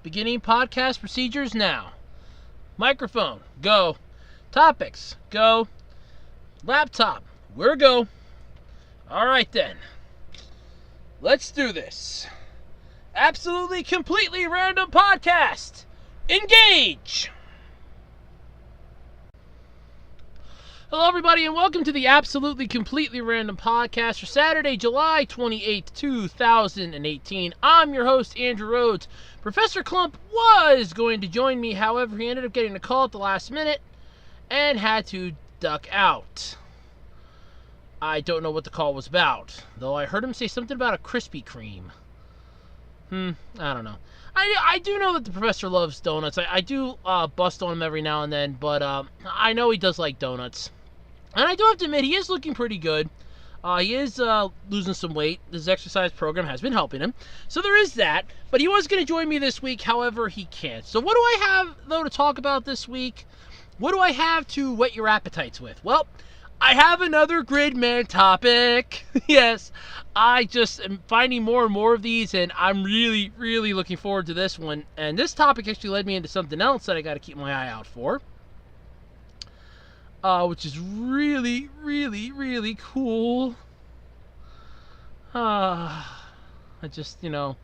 Beginning podcast procedures now. Microphone, go. Topics, go. Laptop, we're go. Alright then. Let's do this. Absolutely, completely random podcast. Engage! Hello, everybody, and welcome to the Absolutely Completely Random Podcast for Saturday, July 28th, 2018. I'm your host, Andrew Rhodes. Professor Clump was going to join me, however, he ended up getting a call at the last minute and had to duck out. I don't know what the call was about, though I heard him say something about a Krispy Kreme. I don't know. I do know that the professor loves donuts. I do bust on him every now and then, but I know he does like donuts. And I do have to admit, he is looking pretty good. He is losing some weight. His exercise program has been helping him. So there is that. But he was going to join me this week. However, he can't. So what do I have, though, to talk about this week? What do I have to whet your appetites with? Well, I have another Gridman topic. Yes, I just am finding more and more of these, and I'm really, really looking forward to this one. And this topic actually led me into something else that I got to keep my eye out for. Which is really, really, really cool. I just don't know.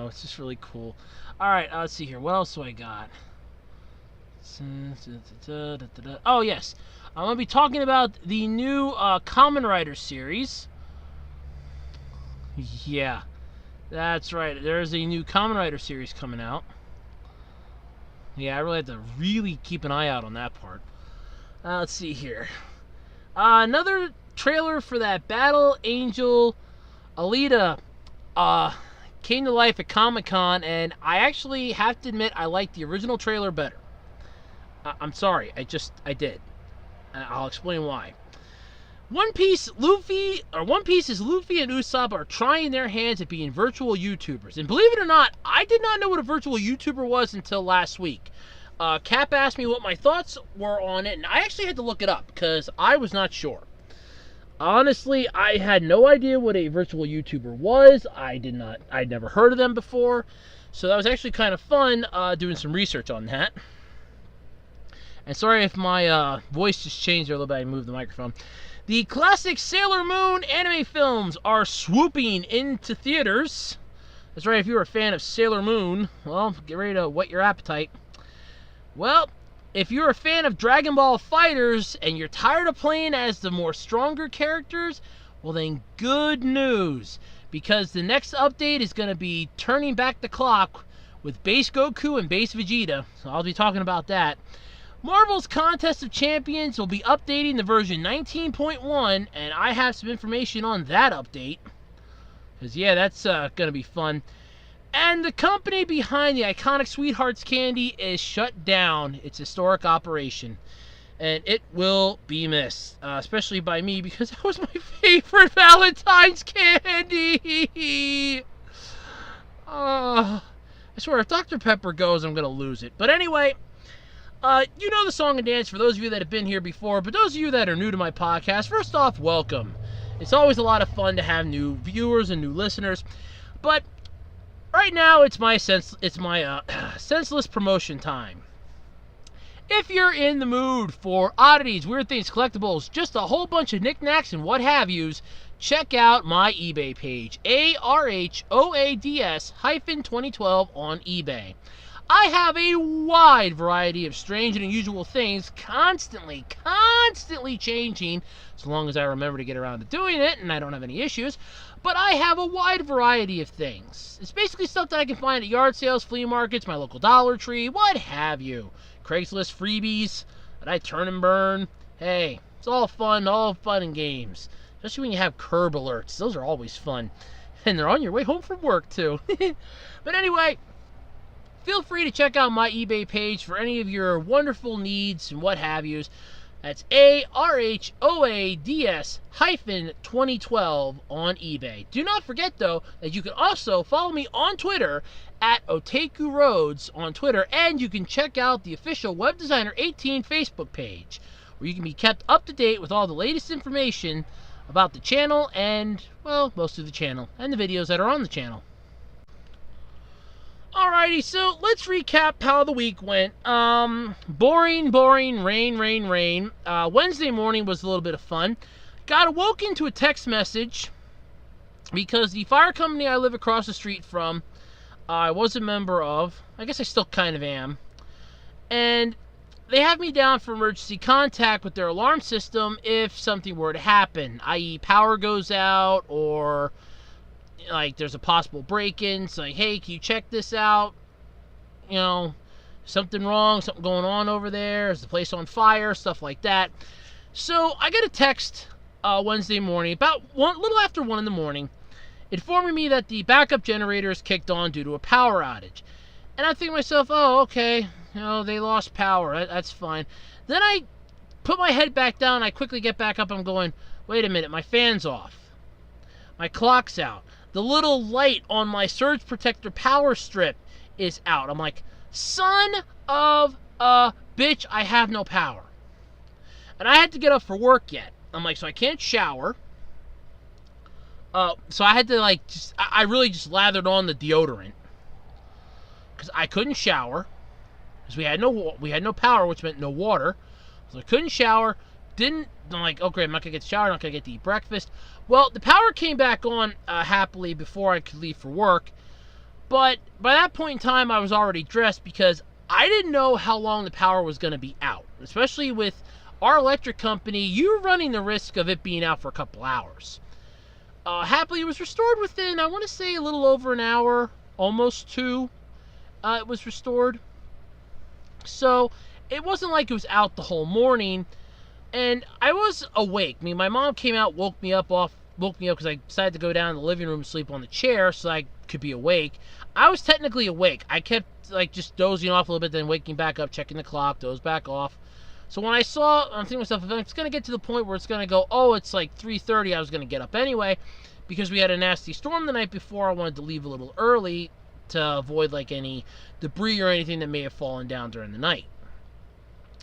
It's just really cool. Alright, let's see here. What else do I got? Oh, yes. I'm going to be talking about the new Kamen Rider series. Yeah, that's right. There's a new Kamen Rider series coming out. Yeah, I really have to really keep an eye out on that part. Let's see here. Another trailer for that Battle Angel Alita came to life at Comic-Con, and I actually have to admit I liked the original trailer better. I'm sorry, I did. I'll explain why. One Piece is Luffy and Usopp are trying their hands at being virtual YouTubers. And believe it or not, I did not know what a virtual YouTuber was until last week. Cap asked me what my thoughts were on it, and I actually had to look it up because I was not sure. Honestly, I had no idea what a virtual YouTuber was. I'd never heard of them before. So that was actually kind of fun doing some research on that. And sorry if my voice just changed there a little bit. I moved the microphone. The classic Sailor Moon anime films are swooping into theaters. That's right, if you're a fan of Sailor Moon, well, get ready to whet your appetite. Well, if you're a fan of Dragon Ball FighterZ and you're tired of playing as the more stronger characters, well then good news. Because the next update is going to be turning back the clock with Base Goku and Base Vegeta. So I'll be talking about that. Marvel's Contest of Champions will be updating the version 19.1, and I have some information on that update. Because, yeah, that's going to be fun. And the company behind the iconic Sweethearts candy is shut down its historic operation. And it will be missed, especially by me, because that was my favorite Valentine's candy. I swear, if Dr. Pepper goes, I'm going to lose it. But anyway, you know the song and dance for those of you that have been here before, but those of you that are new to my podcast, first off, welcome. It's always a lot of fun to have new viewers and new listeners, but right now it's my senseless promotion time. If you're in the mood for oddities, weird things, collectibles, just a whole bunch of knickknacks and what have yous, check out my eBay page, ARHOADS-2012 on eBay. I have a wide variety of strange and unusual things constantly changing, so long as I remember to get around to doing it and I don't have any issues. But I have a wide variety of things. It's basically stuff that I can find at yard sales, flea markets, my local Dollar Tree, what have you. Craigslist freebies that I turn and burn. Hey, it's all fun and games. Especially when you have curb alerts. Those are always fun. And they're on your way home from work, too. But anyway, feel free to check out my eBay page for any of your wonderful needs and what have yous. That's ARHOADS-2012 on eBay. Do not forget, though, that you can also follow me on Twitter at Otaku Roads on Twitter, and you can check out the official Web Designer 18 Facebook page, where you can be kept up to date with all the latest information about the channel and, well, most of the channel and the videos that are on the channel. Alrighty, so let's recap how the week went. Boring, rain. Wednesday morning was a little bit of fun. Got awoken to a text message because the fire company I live across the street from, I was a member of. I guess I still kind of am. And they have me down for emergency contact with their alarm system if something were to happen, i.e. power goes out or like there's a possible break-in. It's like, hey, can you check this out? You know, something wrong, something going on over there. Is the place on fire? Stuff like that. So I get a text Wednesday morning, about a little after 1 in the morning, informing me that the backup generator is kicked on due to a power outage. And I think to myself, oh, okay, you know, they lost power. That's fine. Then I put my head back down. I quickly get back up. I'm going, wait a minute, my fan's off. My clock's out. The little light on my surge protector power strip is out. I'm like, son of a bitch, I have no power. And I had to get up for work yet. I'm like, so I can't shower. So I had to I really just lathered on the deodorant because I couldn't shower because we had no power, which meant no water. So I couldn't shower. I'm like, oh great, I'm not gonna get to shower, I'm not gonna get to eat breakfast. Well, the power came back on happily before I could leave for work, but by that point in time, I was already dressed because I didn't know how long the power was gonna be out. Especially with our electric company, you're running the risk of it being out for a couple hours. Happily, it was restored within, I want to say, a little over an hour, almost 2. It was restored. So it wasn't like it was out the whole morning. And I was awake. I mean, my mom came out, woke me up because I decided to go down in the living room and sleep on the chair so I could be awake. I was technically awake. I kept just dozing off a little bit, then waking back up, checking the clock, doze back off. So when I'm thinking to myself, if it's going to get to the point where it's going to go, oh, it's like 3:30, I was going to get up anyway, because we had a nasty storm the night before. I wanted to leave a little early to avoid any debris or anything that may have fallen down during the night.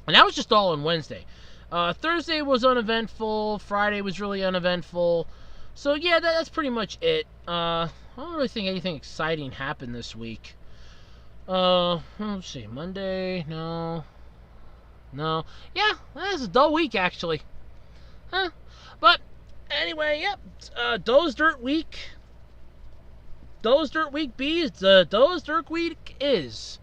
And that was just all on Wednesday. Thursday was uneventful. Friday was really uneventful. So yeah, that's pretty much it. I don't really think anything exciting happened this week. Let's see. Monday, no. Yeah, that's a dull week actually. Huh? But anyway, yep. Doe's Dirt Week. Doe's Dirt Week B. Doe's Dirt Week is.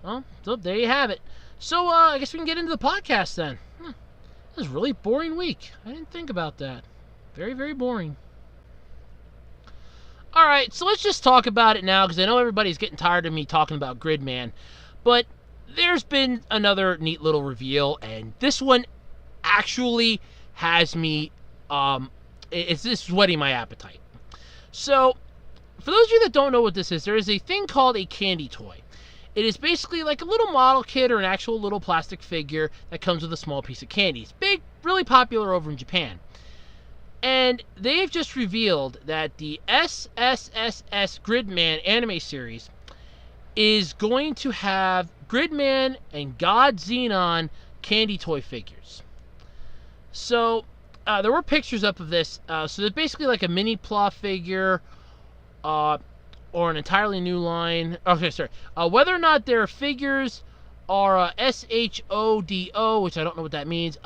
Well, so there you have it. So I guess we can get into the podcast then. This is a really boring week. I didn't think about that. Very, very boring. Alright, so let's just talk about it now, because I know everybody's getting tired of me talking about Gridman. But there's been another neat little reveal, and this one actually has me, it's whetting my appetite. So, for those of you that don't know what this is, there is a thing called a candy toy. It is basically like a little model kit or an actual little plastic figure that comes with a small piece of candy. It's big, really popular over in Japan. And they've just revealed that the SSSS Gridman anime series is going to have Gridman and God Xenon candy toy figures. So, there were pictures up of this. So they're basically like a mini Pla figure, or an entirely new line. Okay, sorry. Whether or not their figures are SHODO, which I don't know what that means,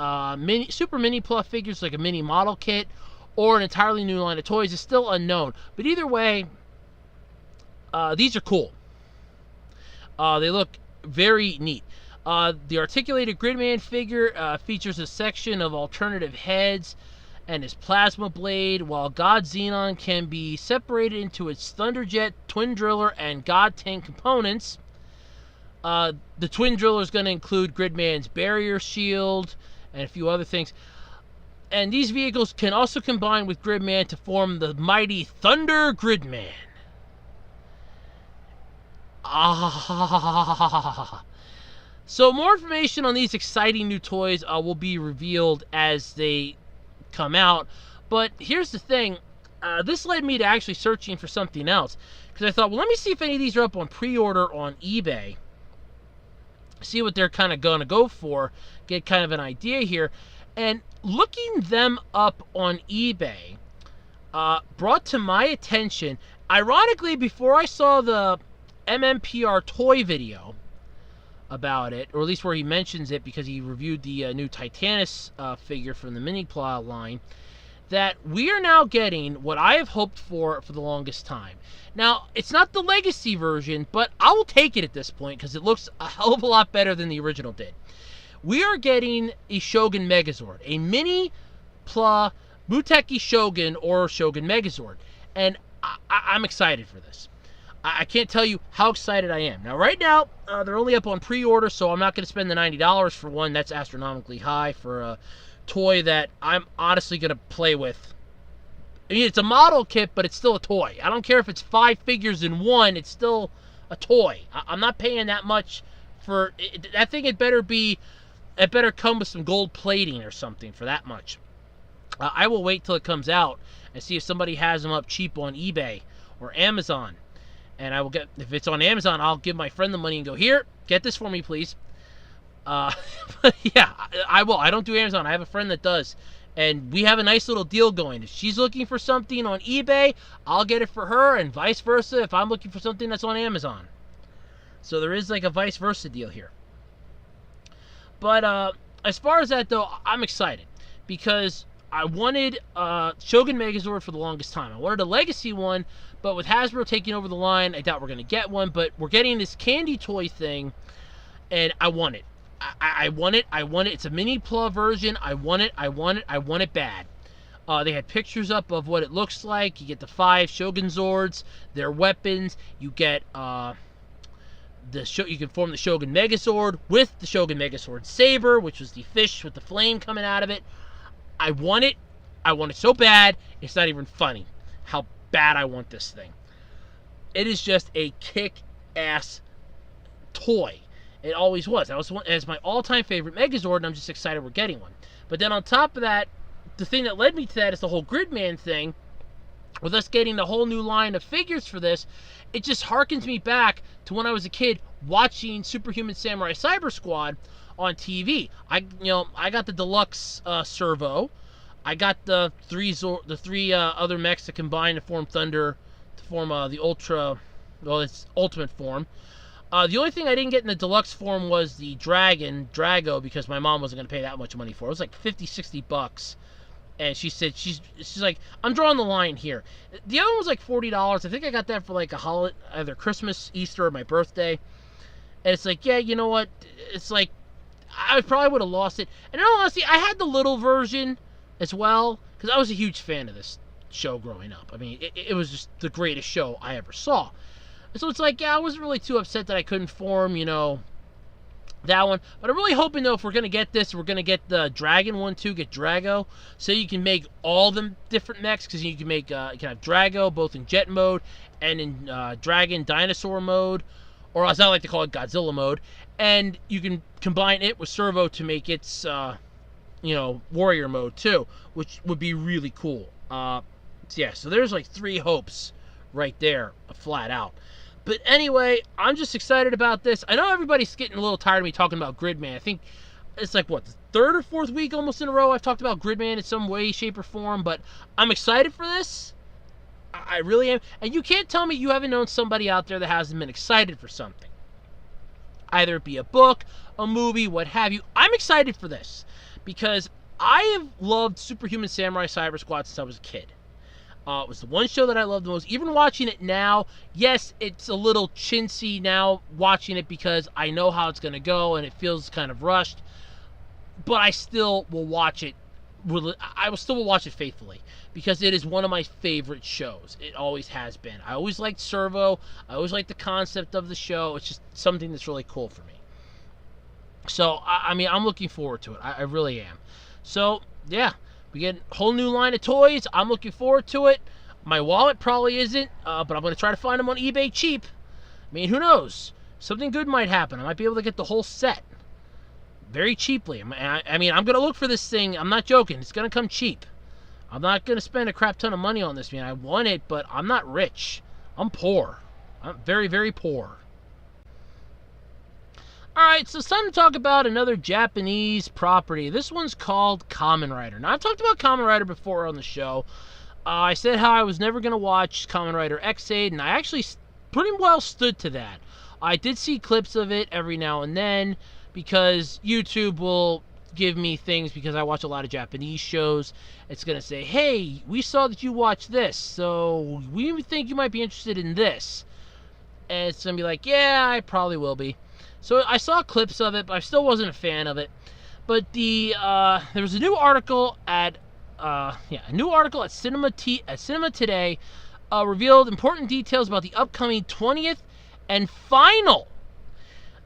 super mini Pla figures like a mini model kit, or an entirely new line of toys is still unknown. But either way, these are cool. They look very neat. The articulated Gridman figure features a section of alternative heads and his plasma blade, while God Xenon can be separated into its Thunderjet, Twin Driller, and God Tank components. The Twin Driller is going to include Gridman's barrier shield and a few other things. And these vehicles can also combine with Gridman to form the mighty Thunder Gridman. So more information on these exciting new toys will be revealed as they come out. But here's the thing, this led me to actually searching for something else, because I thought, well, let me see if any of these are up on pre-order on eBay, see what they're kind of gonna go for, get kind of an idea here. And looking them up on eBay brought to my attention, ironically, before I saw the MMPR toy video about it, or at least where he mentions it because he reviewed the new Titanus figure from the Mini Plow line, that we are now getting what I have hoped for the longest time. Now, it's not the Legacy version, but I will take it at this point because it looks a hell of a lot better than the original did. We are getting a Shogun Megazord, a Mini Plow Muteki Shogun or Shogun Megazord, and I'm excited for this. I can't tell you how excited I am. Now, right now, they're only up on pre-order, so I'm not going to spend the $90 for one. That's astronomically high for a toy that I'm honestly going to play with. I mean, it's a model kit, but it's still a toy. I don't care if it's 5 figures in one, it's still a toy. I'm not paying that much for it. I think it better come with some gold plating or something for that much. I will wait till it comes out and see if somebody has them up cheap on eBay or Amazon. And I will get, if it's on Amazon, I'll give my friend the money and go, here, get this for me, please. But yeah, I will. I don't do Amazon. I have a friend that does. And we have a nice little deal going. If she's looking for something on eBay, I'll get it for her, and vice versa if I'm looking for something that's on Amazon. So there is like a vice versa deal here. But as far as that, though, I'm excited. Because I wanted Shogun Megazord for the longest time. I wanted a Legacy one, but with Hasbro taking over the line, I doubt we're going to get one. But we're getting this candy toy thing, and I want it. I want it. I want it. It's a Mini Plow version. I want it. I want it. I want it bad. They had pictures up of what it looks like. You get the 5 Shogun Zords, their weapons. You get you can form the Shogun Megazord with the Shogun Megazord Saber, which was the fish with the flame coming out of it. I want it. I want it so bad, it's not even funny how bad I want this thing. It is just a kick-ass toy. It always was. It's my all-time favorite Megazord, and I'm just excited we're getting one. But then on top of that, the thing that led me to that is the whole Gridman thing. With us getting the whole new line of figures for this, it just harkens me back to when I was a kid watching Superhuman Samurai Cyber Squad on TV. I got the deluxe servo. I got the three other mechs that combine to form Thunder, to form the Ultra, well, its ultimate form. The only thing I didn't get in the deluxe form was the Drago, because my mom wasn't going to pay that much money for it. It was like $50-$60. And she said, she's like, I'm drawing the line here. The other one was like $40. I think I got that for like a holiday, either Christmas, Easter, or my birthday. And it's like, yeah, you know what? It's like, I probably would have lost it. And in all honesty, I had the little version as well, because I was a huge fan of this show growing up. I mean, it was just the greatest show I ever saw. And so it's like, yeah, I wasn't really too upset that I couldn't form, that one. But I'm really hoping, though, if we're going to get this, we're going to get the Dragon one, too, get Drago. So you can make all them different mechs, because you can make, you can have Drago, both in jet mode and in Dragon Dinosaur mode, or as I like to call it, Godzilla mode. And you can combine it with Servo to make its, warrior mode, too, which would be really cool. Yeah, so there's like 3 hopes right there, flat out. But anyway, I'm just excited about this. I know everybody's getting a little tired of me talking about Gridman. I think it's like, what, the 3rd or 4th week almost in a row I've talked about Gridman in some way, shape, or form. But I'm excited for this. I really am. And you can't tell me you haven't known somebody out there that hasn't been excited for something. Either it be a book, a movie, what have you. I'm excited for this because I have loved Superhuman Samurai Cyber Squad since I was a kid. It was the one show that I loved the most. Even watching it now, yes, it's a little chintzy now watching it because I know how it's going to go and it feels kind of rushed. But I still will watch it. I will still watch it faithfully because it is one of my favorite shows. It always has been. I always liked Servo. I always liked the concept of the show. It's just something that's really cool for me. So, I mean, I'm looking forward to it. I really am. So, yeah. We get a whole new line of toys. I'm looking forward to it. My wallet probably isn't, but I'm going to try to find them on eBay cheap. I mean, who knows? Something good might happen. I might be able to get the whole set very cheaply. I mean, I'm going to look for this thing. I'm not joking. It's going to come cheap. I'm not going to spend a crap ton of money on this, man. I want it, but I'm not rich. I'm poor. I'm very, very poor. Alright, so it's time to talk about another Japanese property. This one's called Kamen Rider. Now, I've talked about Kamen Rider before on the show. I said how I was never going to watch Kamen Rider X8, and I actually pretty well stood to that. I did see clips of it every now and then, because YouTube will give me things because I watch a lot of Japanese shows. It's going to say, hey, we saw that you watched this, so we think you might be interested in this. And it's going to be like, yeah, I probably will be. So I saw clips of it, but I still wasn't a fan of it. But there was a new article at Cinema Today revealed important details about the upcoming 20th and final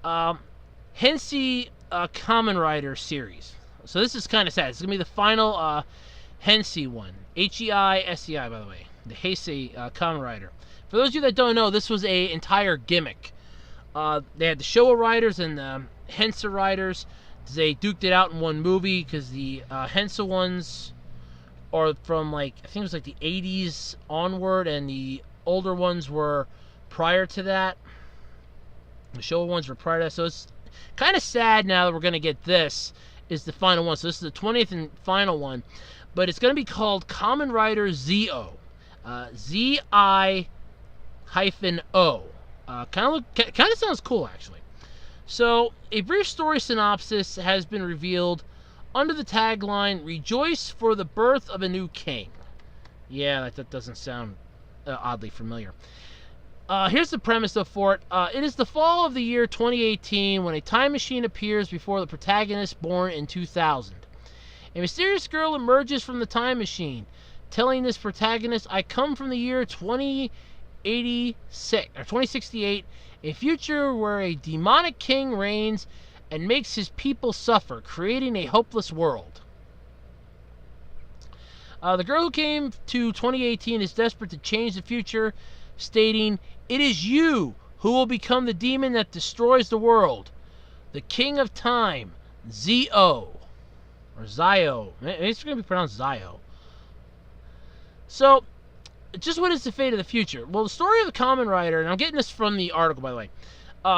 Heisei Kamen Rider series. So this is kind of sad. It's gonna be the final Heisei one, Heisei, by the way, the Heisei Kamen Rider. For those of you that don't know, this was a entire gimmick. They had the Showa Riders and the Heisei Riders. They duked it out in one movie because the Heisei ones are from, like, I think it was like the 80s onward, and the older ones were prior to that. The Showa ones were prior to that. So it's kind of sad now that we're going to get this is the final one. So this is the 20th and final one. But it's going to be called Kamen Rider Zi-O. Z-I-O. Kind of sounds cool, actually. So, a brief story synopsis has been revealed under the tagline, "Rejoice for the birth of a new king." Yeah, that doesn't sound oddly familiar. Here's the premise, though, for it. It is the fall of the year 2018 when a time machine appears before the protagonist born in 2000. A mysterious girl emerges from the time machine, telling this protagonist, "I come from the year 2068, a future where a demonic king reigns and makes his people suffer, creating a hopeless world." The girl who came to 2018 is desperate to change the future, stating, "It is you who will become the demon that destroys the world, the king of time, Zi-O." Or Zi-O. It's going to be pronounced Zi-O. So, just what is the fate of the future? Well, the story of the Kamen Rider, and I'm getting this from the article, by the way,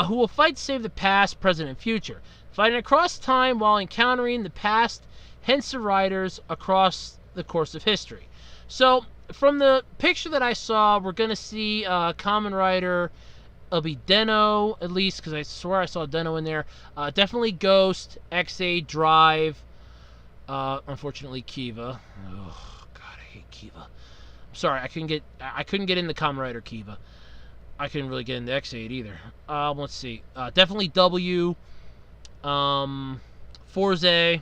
who will fight to save the past, present, and future, fighting across time while encountering the past Heisei Riders across the course of history. So, from the picture that I saw, we're going to see Kamen Rider. It'll be Den-O, at least, because I swear I saw Den-O in there. Definitely Ghost, X8, Drive, unfortunately Kiva. Oh, God, I hate Kiva. Sorry, I couldn't get into Kamen Rider Kiva. I couldn't really get into X8 either. Let's see. Definitely W. Forze.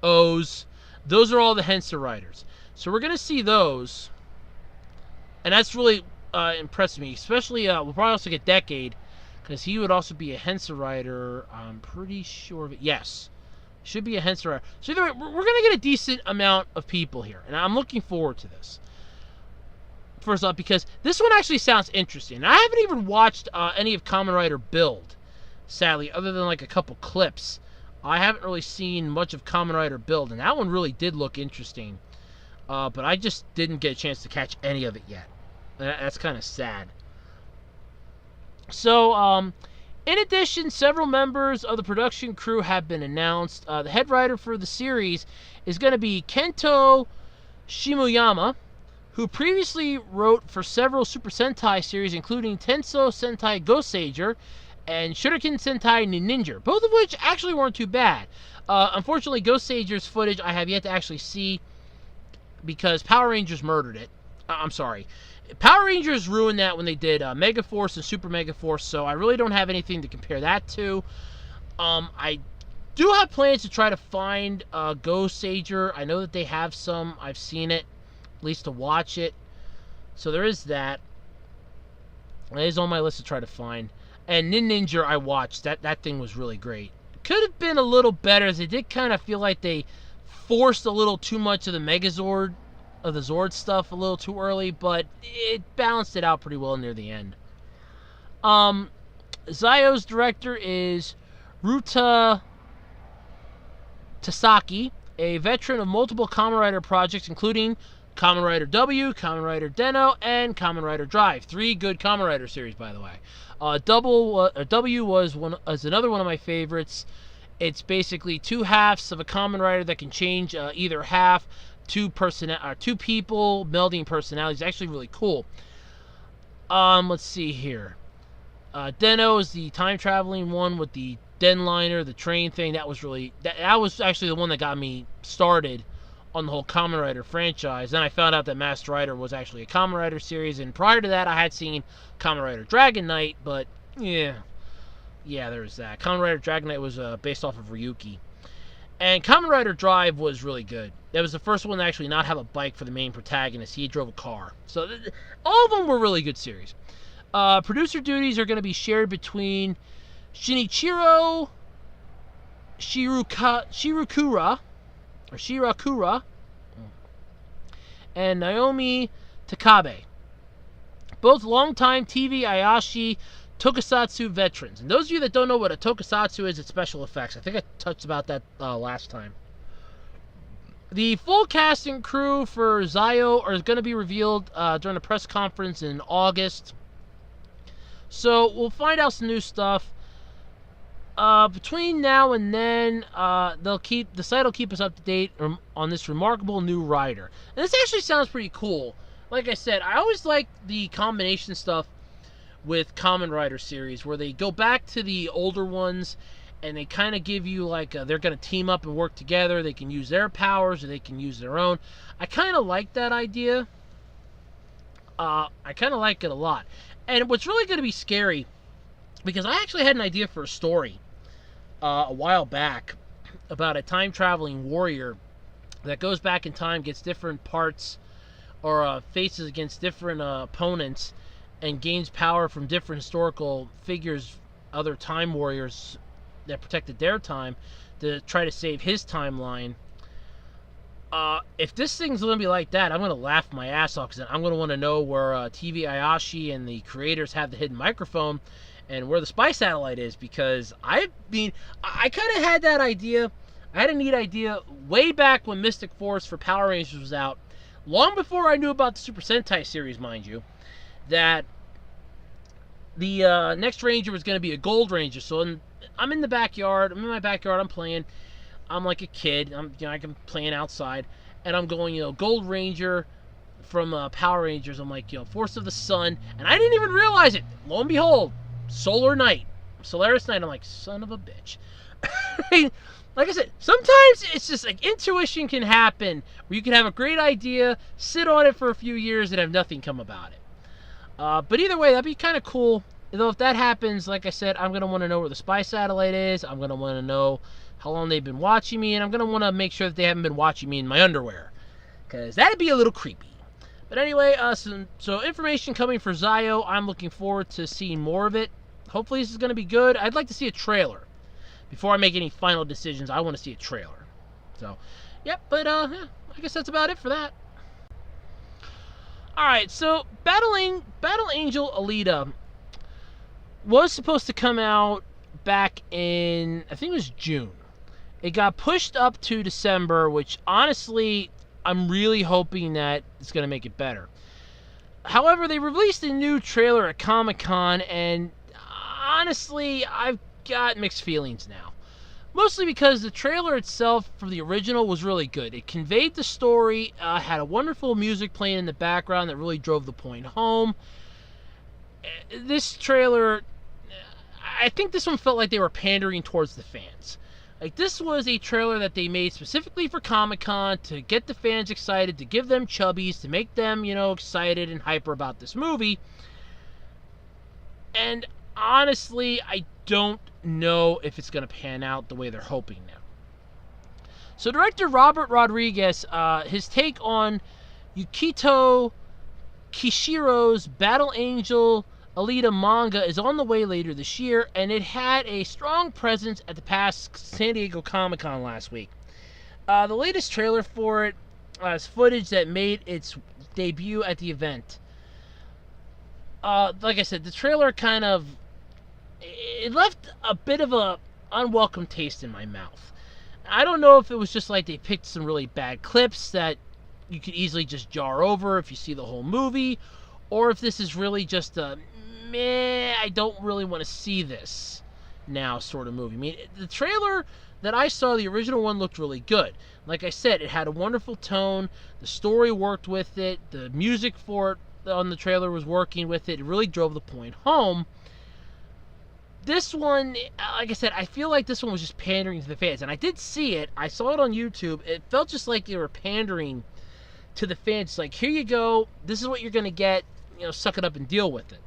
O's. Those are all the Heisei Riders. So we're going to see those. And that's really impressed me. Especially, we'll probably also get Decade. Because he would also be a Heisei Rider. I'm pretty sure of it. Yes. Should be a Heisei Rider. So either way, we're going to get a decent amount of people here. And I'm looking forward to this. First off, because this one actually sounds interesting. I haven't even watched any of Kamen Rider Build, sadly, other than like a couple clips. I haven't really seen much of Kamen Rider Build, and that one really did look interesting. But I just didn't get a chance to catch any of it yet. That's kind of sad. So, in addition, several members of the production crew have been announced. The head writer for the series is going to be Kento Shimoyama, who previously wrote for several Super Sentai series, including Tenso Sentai Goseiger and Shuriken Sentai Ninja, both of which actually weren't too bad. Unfortunately, Goseiger's footage I have yet to actually see because Power Rangers murdered it. I'm sorry. Power Rangers ruined that when they did Mega Force and Super Mega Force, so I really don't have anything to compare that to. I do have plans to try to find Goseiger. I know that they have some. I've seen it, at least to watch it. So there is that. It is on my list to try to find. And Ninja I watched. That thing was really great. Could have been a little better, as it did kind of feel like they forced a little too much of the Megazord, of the Zord stuff a little too early, but it balanced it out pretty well near the end. Zi-O's director is Ruta Tasaki, a veteran of multiple Kamen Rider projects, including Kamen Rider W, Kamen Rider Den-O, and Kamen Rider Drive. 3 good Kamen Rider series, by the way. W is another one of my favorites. It's basically 2 halves of a Kamen Rider that can change either half. 2 people melding personalities. Actually, really cool. Let's see here. Den-O is the time traveling one with the Den liner, the train thing. That was actually the one that got me started on the whole Kamen Rider franchise. Then I found out that Master Rider was actually a Kamen Rider series, and prior to that I had seen Kamen Rider Dragon Knight, but yeah, there's that. Kamen Rider Dragon Knight was based off of Ryuki. And Kamen Rider Drive was really good. That was the first one to actually not have a bike for the main protagonist. He drove a car. So all of them were really good series. Producer duties are going to be shared between Shinichiro Shirakura and Naomi Takabe, both longtime TV Ayashi Tokusatsu veterans. And those of you that don't know what a Tokusatsu is, it's special effects. I think I touched about that last time. The full cast and crew for Zi-O are going to be revealed during a press conference in August. So we'll find out some new stuff. Between now and then, the site will keep us up to date on this remarkable new rider. And this actually sounds pretty cool. Like I said, I always like the combination stuff with Kamen Rider series, where they go back to the older ones, and they kind of give you like they're going to team up and work together. They can use their powers, or they can use their own. I kind of like that idea. I kind of like it a lot. And what's really going to be scary, because I actually had an idea for a story a while back about a time-traveling warrior that goes back in time, gets different parts, or faces against different opponents, and gains power from different historical figures, other time warriors that protected their time, to try to save his timeline. If this thing's going to be like that, I'm going to laugh my ass off, because I'm going to want to know where TV Ayashi and the creators have the hidden microphone, and where the spy satellite is, because I kind of had that idea. I had a neat idea way back when Mystic Force for Power Rangers was out, long before I knew about the Super Sentai series, mind you, that the next Ranger was going to be a Gold Ranger. So I'm in the backyard. I'm in my backyard. I'm playing. I'm like a kid. I'm playing outside, and I'm going, Gold Ranger from Power Rangers. I'm like, Force of the Sun, and I didn't even realize it. Lo and behold, Solaris Night. I'm like, son of a bitch. Like I said, sometimes it's just like intuition can happen, where you can have a great idea, sit on it for a few years, and have nothing come about it. But either way, that'd be kind of cool. Though if that happens, like I said, I'm going to want to know where the spy satellite is. I'm going to want to know how long they've been watching me, and I'm going to want to make sure that they haven't been watching me in my underwear, because that'd be a little creepy. But anyway, so information coming for Zi-O. I'm looking forward to seeing more of it. Hopefully this is going to be good. I'd like to see a trailer. Before I make any final decisions, I want to see a trailer. So, yep, but I guess that's about it for that. Alright, so Battle Angel Alita was supposed to come out back in, I think it was June. It got pushed up to December, which honestly, I'm really hoping that it's going to make it better. However, they released a new trailer at Comic-Con, and honestly, I've got mixed feelings now. Mostly because the trailer itself for the original was really good. It conveyed the story, had a wonderful music playing in the background that really drove the point home. This trailer, I think this one felt like they were pandering towards the fans. Like, this was a trailer that they made specifically for Comic-Con to get the fans excited, to give them chubbies, to make them, excited and hyper about this movie. And honestly, I don't know if it's going to pan out the way they're hoping now. So director Robert Rodriguez, his take on Yukito Kishiro's Battle Angel Alita manga is on the way later this year, and it had a strong presence at the past San Diego Comic-Con last week. The latest trailer for it is footage that made its debut at the event. Like I said, the trailer it left a bit of a unwelcome taste in my mouth. I don't know if it was just like they picked some really bad clips that you could easily just jar over if you see the whole movie, or if this is really just a meh, I don't really want to see this now sort of movie. I mean, the trailer that I saw, the original one, looked really good. Like I said, it had a wonderful tone. The story worked with it. The music for it on the trailer was working with it. It really drove the point home. This one, like I said, I feel like this one was just pandering to the fans. And I did see it. I saw it on YouTube. It felt just like they were pandering to the fans. Like, here you go. This is what you're going to get. You know, suck it up and deal with it.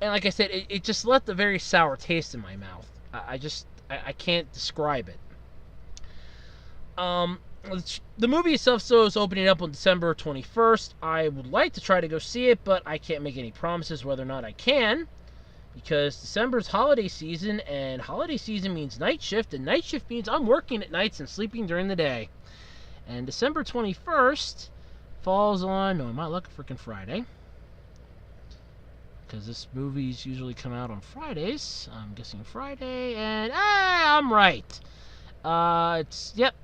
And like I said, it just left a very sour taste in my mouth. I can't describe it. The movie itself, so, is opening up on December 21st. I would like to try to go see it, but I can't make any promises whether or not I can, because December's holiday season, and holiday season means night shift, and night shift means I'm working at nights and sleeping during the day. And December 21st falls on, no, I'm not looking freaking Friday, because this movies usually come out on Fridays. I'm guessing Friday, and I'm right. Yep.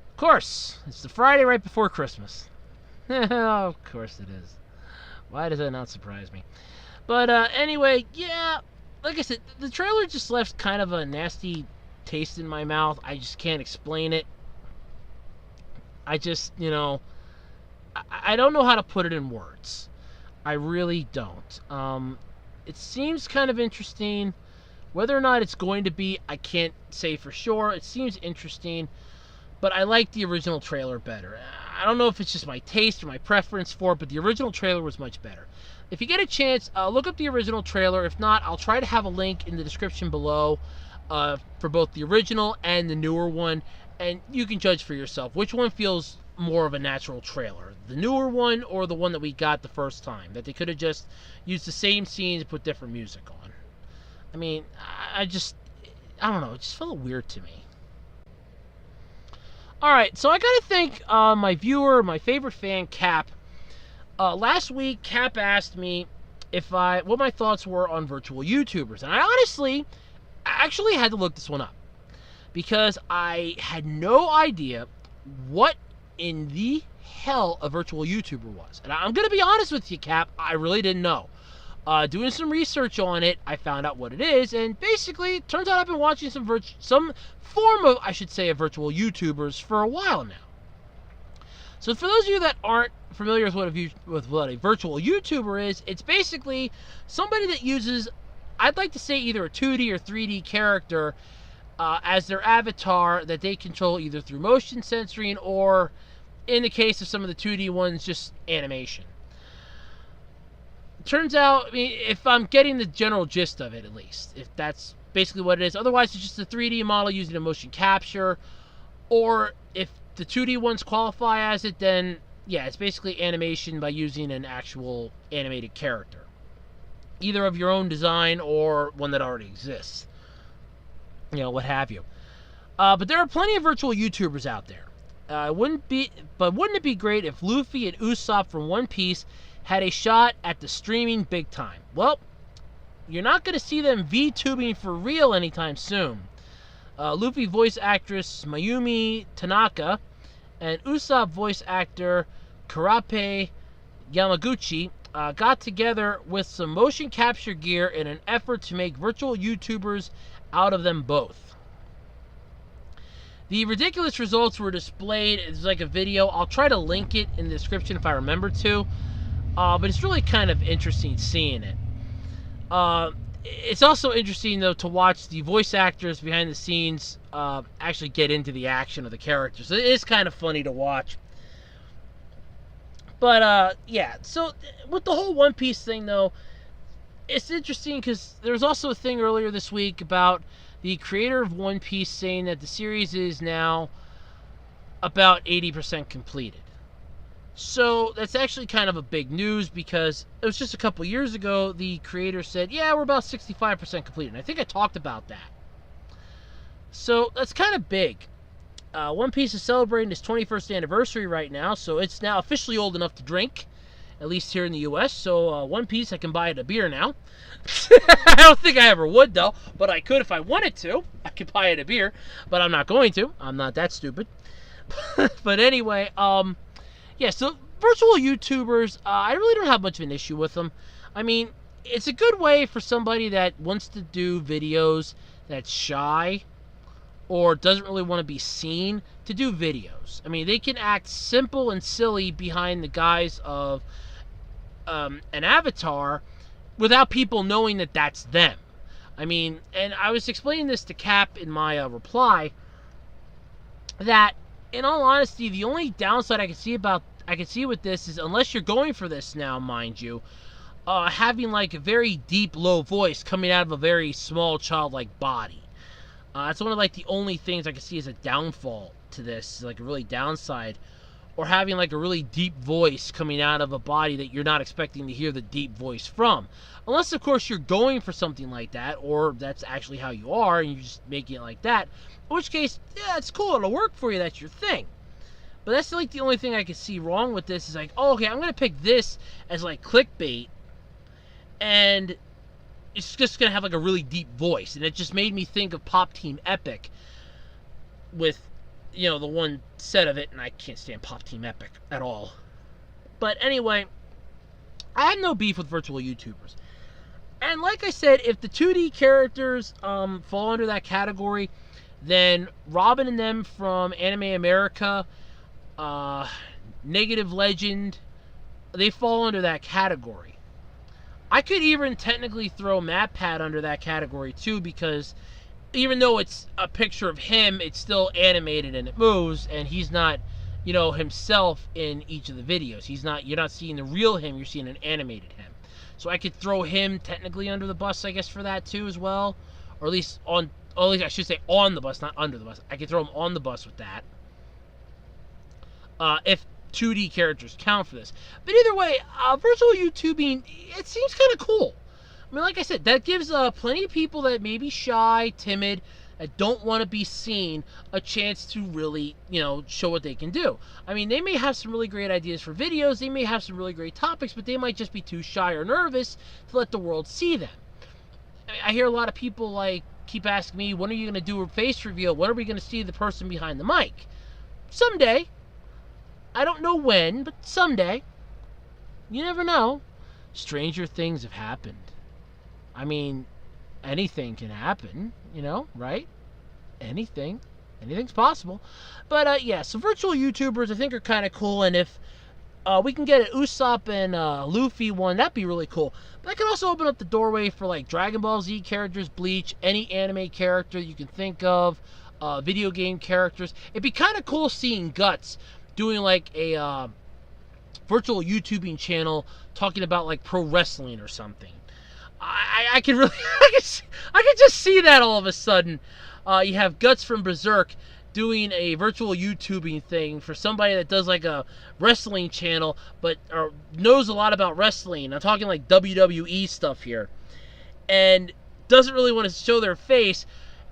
Of course, it's the Friday right before Christmas. Of course it is. Why does that not surprise me? But anyway, yeah, like I said, the trailer just left kind of a nasty taste in my mouth. I just can't explain it. I just, I don't know how to put it in words. I really don't. It seems kind of interesting. Whether or not it's going to be, I can't say for sure. It seems interesting, but I like the original trailer better. I don't know if it's just my taste or my preference for it, but the original trailer was much better. If you get a chance, look up the original trailer. If not, I'll try to have a link in the description below for both the original and the newer one, and you can judge for yourself which one feels more of a natural trailer, the newer one or the one that we got the first time, that they could have just used the same scenes and put different music on. I mean, I don't know, it just felt weird to me. Alright, so I gotta thank my viewer, my favorite fan, Cap. Last week, Cap asked me what my thoughts were on virtual YouTubers, and I actually had to look this one up, because I had no idea what in the hell a virtual YouTuber was. And I'm going to be honest with you, Cap, I really didn't know. Doing some research on it, I found out what it is, and basically, it turns out I've been watching some form of, I should say, of virtual YouTubers for a while now. So for those of you that aren't familiar with what a virtual YouTuber is, it's basically somebody that uses, I'd like to say, either a 2D or 3D character as their avatar that they control either through motion censoring or, in the case of some of the 2D ones, just animation. Turns out, I mean, if I'm getting the general gist of it, at least, if that's basically what it is. Otherwise, it's just a 3D model using a motion capture, or if the 2D ones qualify as it, then yeah, it's basically animation by using an actual animated character, either of your own design or one that already exists, what have you. But there are plenty of virtual YouTubers out there. Wouldn't it be great if Luffy and Usopp from One Piece had a shot at the streaming big time? Well, you're not going to see them VTubing for real anytime soon. Luffy voice actress Mayumi Tanaka and Usopp voice actor Karape Yamaguchi got together with some motion capture gear in an effort to make virtual YouTubers out of them both. The ridiculous results were displayed. It's like a video. I'll try to link it in the description if I remember to. But it's really kind of interesting seeing it. It's also interesting, though, to watch the voice actors behind the scenes actually get into the action of the characters. It is kind of funny to watch. But, yeah, so with the whole One Piece thing, though, it's interesting because there was also a thing earlier this week about the creator of One Piece saying that the series is now about 80% completed. So that's actually kind of a big news, because it was just a couple years ago the creator said, yeah, we're about 65% completed. And I think I talked about that. So that's kind of big. One Piece is celebrating its 21st anniversary right now, so it's now officially old enough to drink, at least here in the U.S. So One Piece, I can buy it a beer now. I don't think I ever would, though, but I could if I wanted to. I could buy it a beer, but I'm not going to. I'm not that stupid. But anyway, yeah, so virtual YouTubers, I really don't have much of an issue with them. I mean, it's a good way for somebody that wants to do videos that's shy or doesn't really want to be seen to do videos. I mean, they can act simple and silly behind the guise of an avatar without people knowing that that's them. I mean, and I was explaining this to Cap in my reply, that in all honesty, the only downside I can see with this is, unless you're going for this now, mind you, having like a very deep low voice coming out of a very small childlike body. That's one of like the only things I can see as a downfall to this, like a really downside, or having like a really deep voice coming out of a body that you're not expecting to hear the deep voice from. Unless, of course, you're going for something like that, or that's actually how you are, and you're just making it like that. In which case, yeah, it's cool, it'll work for you, that's your thing. But that's like the only thing I can see wrong with this, is like, oh, okay, I'm going to pick this as like clickbait, and it's just going to have like a really deep voice. And it just made me think of Pop Team Epic with, you know, the one set of it, and I can't stand Pop Team Epic at all. But anyway, I have no beef with virtual YouTubers. And like I said, if the 2D characters fall under that category, then Robin and them from Anime America, Negative Legend, they fall under that category. I could even technically throw MatPat under that category too, because even though it's a picture of him, it's still animated and it moves, and he's not, you know, himself in each of the videos. You're not seeing the real him, you're seeing an animated him. So I could throw him technically under the bus, I guess, for that too as well. Or at least I should say on the bus, not under the bus. I could throw him on the bus with that. If 2D characters count for this. But either way, virtual YouTubing, it seems kind of cool. I mean, like I said, that gives plenty of people that may be shy, timid, that don't want to be seen, a chance to really, you know, show what they can do. I mean, they may have some really great ideas for videos, they may have some really great topics, but they might just be too shy or nervous to let the world see them. I hear a lot of people like keep asking me, when are you going to do a face reveal? When are we going to see the person behind the mic? Someday. I don't know when, but someday. You never know. Stranger things have happened. I mean, anything can happen, you know, right? Anything. Anything's possible. But, yeah, so virtual YouTubers I think are kind of cool, and if we can get an Usopp and Luffy one, that'd be really cool. But that could also open up the doorway for, like, Dragon Ball Z characters, Bleach, any anime character you can think of, video game characters. It'd be kind of cool seeing Guts doing, like, a virtual YouTubing channel talking about, like, pro wrestling or something. I could really, I could just see that all of a sudden. You have Guts from Berserk doing a virtual YouTubing thing for somebody that does like a wrestling channel, but knows a lot about wrestling. I'm talking like WWE stuff here, and doesn't really want to show their face,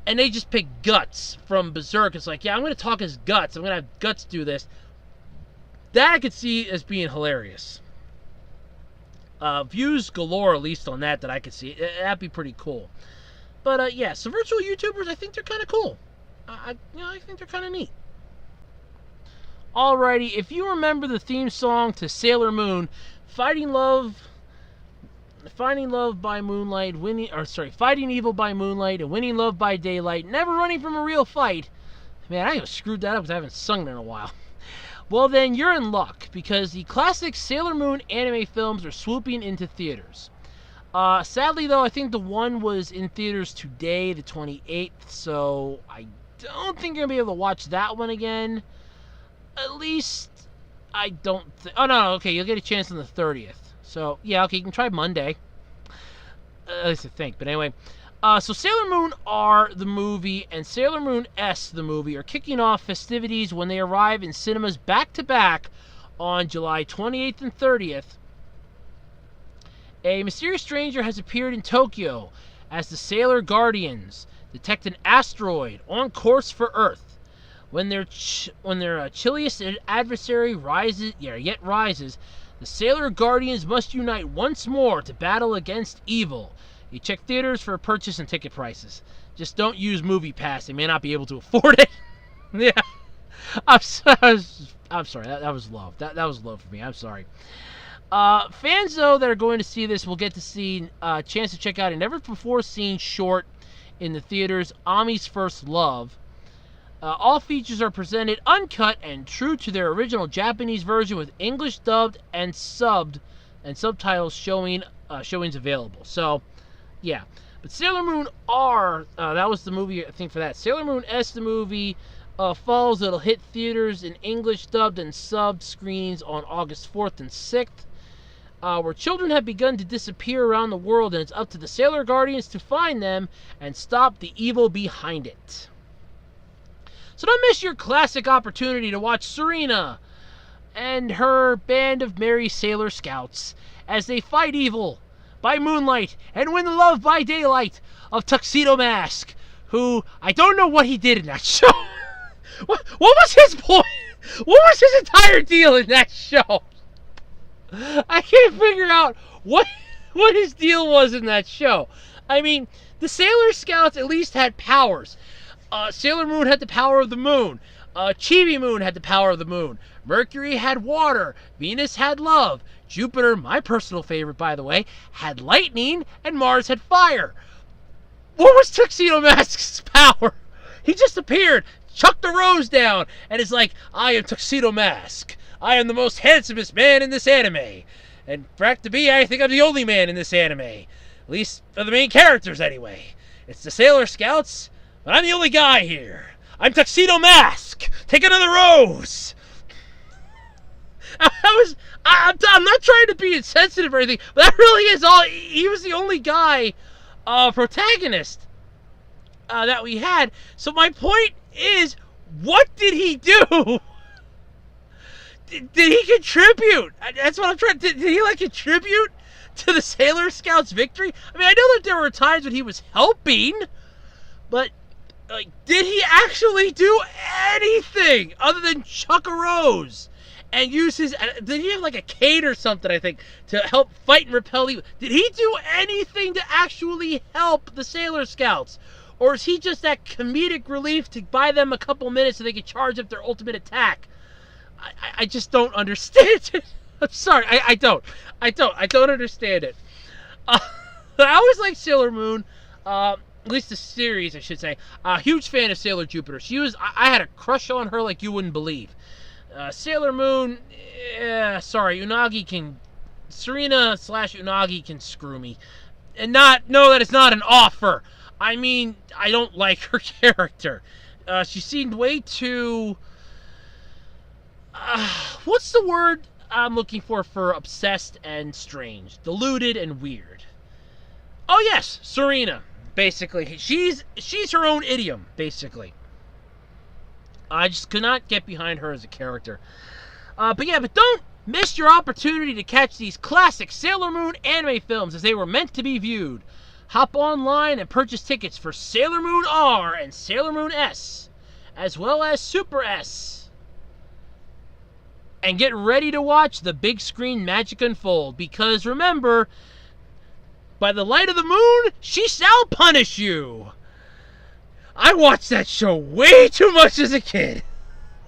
and they just pick Guts from Berserk. It's like, yeah, I'm going to talk as Guts. I'm going to have Guts do this. That I could see as being hilarious. Views galore, at least on that I could see. That'd be pretty cool. But, yeah, so virtual YouTubers, I think they're kind of cool. I think they're kind of neat. Alrighty, if you remember the theme song to Sailor Moon, Fighting Evil by Moonlight and Winning Love by Daylight, never running from a real fight. Man, I even screwed that up because I haven't sung it in a while. Well, then you're in luck, because the classic Sailor Moon anime films are swooping into theaters. Sadly, though, I think the one was in theaters today, the 28th, so I don't think you're going to be able to watch that one again. At least, I don't think... Oh, no, okay, you'll get a chance on the 30th. So, yeah, okay, you can try Monday. At least I think, but anyway. So Sailor Moon R, the movie, and Sailor Moon S, the movie, are kicking off festivities when they arrive in cinemas back-to-back on July 28th and 30th. A mysterious stranger has appeared in Tokyo as the Sailor Guardians detect an asteroid on course for Earth. When their chilliest adversary rises, the Sailor Guardians must unite once more to battle against evil. You check theaters for purchase and ticket prices. Just don't use MoviePass. They may not be able to afford it. Yeah. I'm sorry. That was low. That was low for me. I'm sorry. Fans, though, that are going to see this will get to see a chance to check out a never-before-seen short in the theaters, Ami's First Love. All features are presented uncut and true to their original Japanese version with English dubbed and subbed and subtitles showings available. So, yeah. But Sailor Moon R, that was the movie, I think, for that. Sailor Moon S, the movie, follows. It'll hit theaters in English dubbed and subbed screenings on August 4th and 6th. Where children have begun to disappear around the world, and it's up to the Sailor Guardians to find them and stop the evil behind it. So don't miss your classic opportunity to watch Serena and her band of merry Sailor Scouts as they fight evil by moonlight and win the love by daylight of Tuxedo Mask, who, I don't know what he did in that show. What was his point? What was his entire deal in that show? I can't figure out what his deal was in that show. I mean, the Sailor Scouts at least had powers. Sailor Moon had the power of the moon. Chibi Moon had the power of the moon. Mercury had water. Venus had love. Jupiter, my personal favorite by the way, had lightning, and Mars had fire. What was Tuxedo Mask's power? He just appeared, chucked the rose down, and is like, I am Tuxedo Mask. I am the most handsomest man in this anime. And for fact to be, I think I'm the only man in this anime. At least of the main characters, anyway. It's the Sailor Scouts, but I'm the only guy here. I'm Tuxedo Mask. Take another rose. I'm not trying to be insensitive or anything, but that really is all. He was the only guy, protagonist, that we had. So my point is, what did he do? Did he contribute? That's what I'm trying to... Did he, like, contribute to the Sailor Scouts' victory? I mean, I know that there were times when he was helping, but, like, did he actually do anything other than chuck a rose and use his... Did he have, like, a cane or something, I think, to help fight and repel evil? Did he do anything to actually help the Sailor Scouts? Or is he just that comedic relief to buy them a couple minutes so they can charge up their ultimate attack? I just don't understand it. I'm sorry, I don't understand it. I always liked Sailor Moon, at least the series, I should say. Huge fan of Sailor Jupiter. I had a crush on her like you wouldn't believe. Sailor Moon, sorry, Serena / Unagi can screw me. And know that it's not an offer. I mean, I don't like her character. She seemed way too... what's the word I'm looking for obsessed and strange? Deluded and weird. Oh yes, Serena. Basically, she's her own idiom, basically. I just could not get behind her as a character. But don't miss your opportunity to catch these classic Sailor Moon anime films as they were meant to be viewed. Hop online and purchase tickets for Sailor Moon R and Sailor Moon S, as well as Super S. And get ready to watch the big screen magic unfold, because remember, by the light of the moon, she shall punish you. I watched that show way too much as a kid.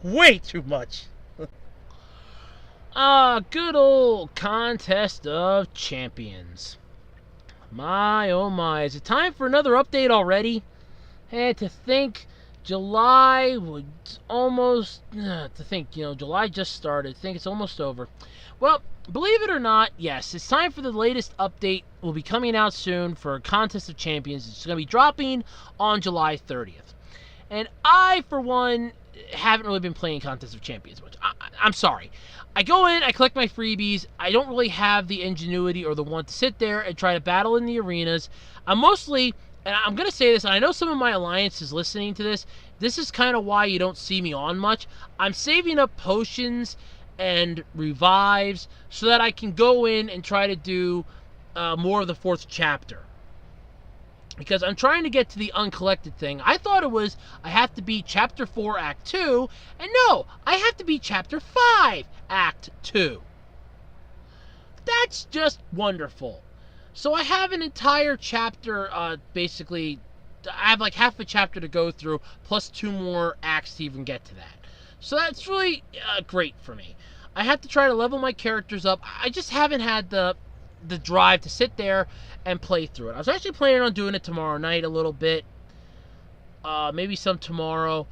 Way too much. Good old Contest of Champions. My, oh my. Is it time for another update already? Had to think July was almost... July just started. I think it's almost over. Well, believe it or not, yes, it's time for the latest update. Will be coming out soon for Contest of Champions. It's going to be dropping on July 30th. And I, for one, haven't really been playing Contest of Champions much. I'm sorry. I go in, I collect my freebies. I don't really have the ingenuity or the want to sit there and try to battle in the arenas. I'm mostly... And I'm going to say this, and I know some of my alliance is listening to this. This is kind of why you don't see me on much. I'm saving up potions and revives so that I can go in and try to do more of the 4th chapter. Because I'm trying to get to the uncollected thing. I thought it was, I have to beat Chapter 4, Act 2. And no, I have to beat Chapter 5, Act 2. That's just wonderful. So I have an entire chapter, basically, I have like half a chapter to go through, plus 2 more acts to even get to that. So that's really great for me. I have to try to level my characters up. I just haven't had the drive to sit there and play through it. I was actually planning on doing it tomorrow night a little bit. Maybe some tomorrow.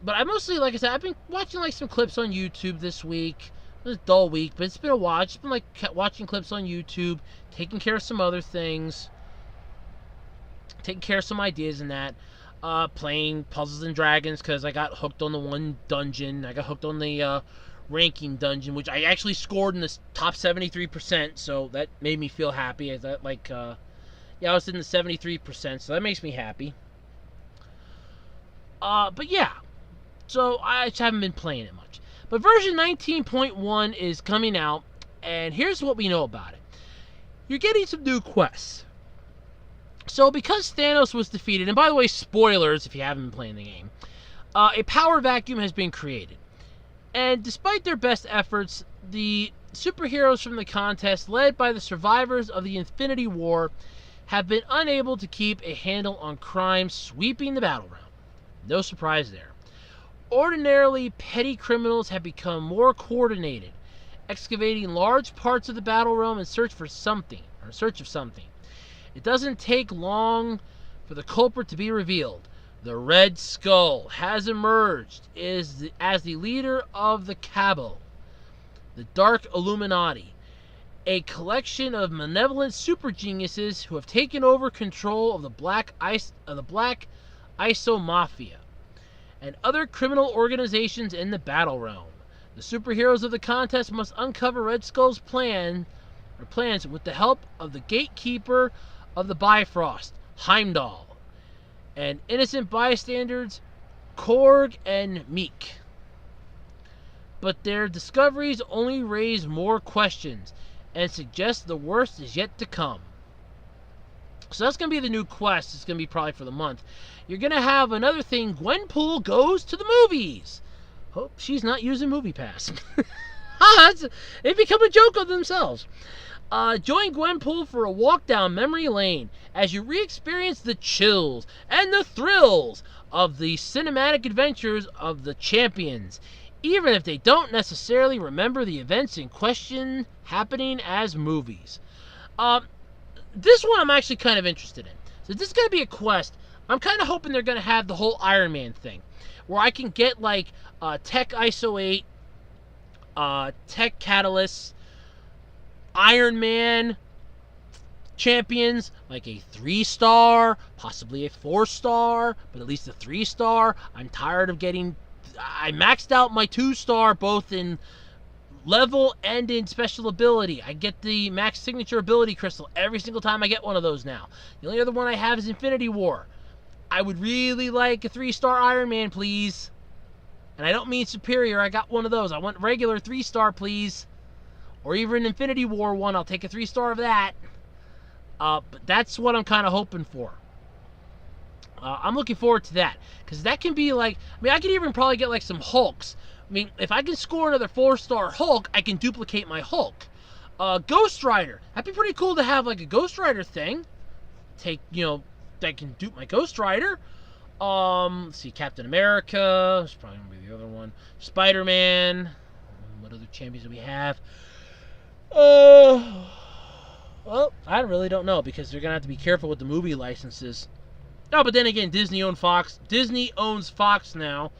But I mostly, like I said, I've been watching like some clips on YouTube this week. It was a dull week, but it's been a watch. It's been like watching clips on YouTube, taking care of some other things, taking care of some ideas in that. Playing Puzzles and Dragons because I got hooked on the one dungeon. I got hooked on the ranking dungeon, which I actually scored in the top 73%, so that made me feel happy. I thought, like, yeah, I was in the 73%, so that makes me happy. But yeah, so I just haven't been playing it much. But version 19.1 is coming out, and here's what we know about it. You're getting some new quests. So because Thanos was defeated, and by the way, spoilers if you haven't been playing the game, a power vacuum has been created. And despite their best efforts, the superheroes from the contest, led by the survivors of the Infinity War, have been unable to keep a handle on crime sweeping the battleground. No surprise there. Ordinarily, petty criminals have become more coordinated, excavating large parts of the battle realm in search of something. It doesn't take long for the culprit to be revealed. The Red Skull has emerged as the leader of the Cabal, the Dark Illuminati, a collection of malevolent super geniuses who have taken over control of the Black ISO Mafia and other criminal organizations in the battle realm. The superheroes of the contest must uncover Red Skull's plans with the help of the gatekeeper of the Bifrost, Heimdall, and innocent bystanders, Korg and Meek. But their discoveries only raise more questions and suggest the worst is yet to come. So that's going to be the new quest. It's going to be probably for the month. You're going to have another thing. Gwenpool goes to the movies. Hope she's not using MoviePass. They become a joke of themselves. Join Gwenpool for a walk down memory lane as you re-experience the chills and the thrills of the cinematic adventures of the champions, even if they don't necessarily remember the events in question happening as movies. This one I'm actually kind of interested in. So this is going to be a quest. I'm kind of hoping they're going to have the whole Iron Man thing, where I can get like Tech ISO 8, Tech Catalyst, Iron Man champions, like a 3-star, possibly a 4-star, but at least a 3-star. I'm tired of getting... I maxed out my 2-star both in level and in special ability. I get the max signature ability crystal every single time I get one of those now. The only other one I have is Infinity War. I would really like a 3-star Iron Man, please. And I don't mean superior. I got one of those. I want regular 3-star, please. Or even Infinity War one. I'll take a 3-star of that. But that's what I'm kind of hoping for. I'm looking forward to that. Because that can be like... I mean, I could even probably get like some Hulks. I mean, if I can score another 4-star Hulk, I can duplicate my Hulk. Ghost Rider. That'd be pretty cool to have like a Ghost Rider thing. Take, I can dupe my Ghost Rider. Let's see, Captain America. That's probably going to be the other one. Spider-Man. What other champions do we have? Well, I really don't know because they're going to have to be careful with the movie licenses. Oh, but then again, Disney owns Fox now.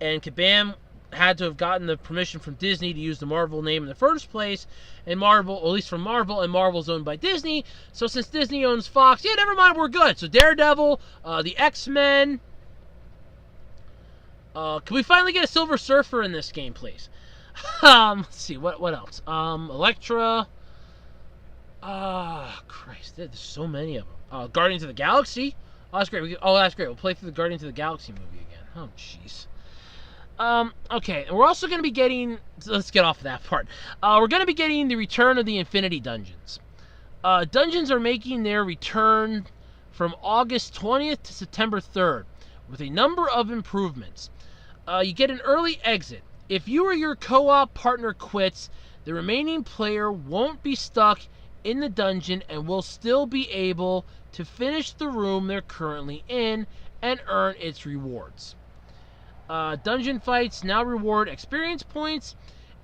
And Kabam had to have gotten the permission from Disney to use the Marvel name in the first place. And Marvel, or at least from Marvel, and Marvel's owned by Disney. So since Disney owns Fox, yeah, never mind, we're good. So Daredevil, the X-Men. Can we finally get a Silver Surfer in this game, please? Let's see, what else? Elektra. Christ, there's so many of them. Guardians of the Galaxy. Oh, that's great. That's great. We'll play through the Guardians of the Galaxy movie again. Oh, jeez. Okay, and we're also going to be getting... Let's get off of that part. We're going to be getting the return of the Infinity Dungeons. Dungeons are making their return from August 20th to September 3rd, with a number of improvements. You get an early exit. If you or your co-op partner quits, the remaining player won't be stuck in the dungeon and will still be able to finish the room they're currently in and earn its rewards. Dungeon fights now reward experience points.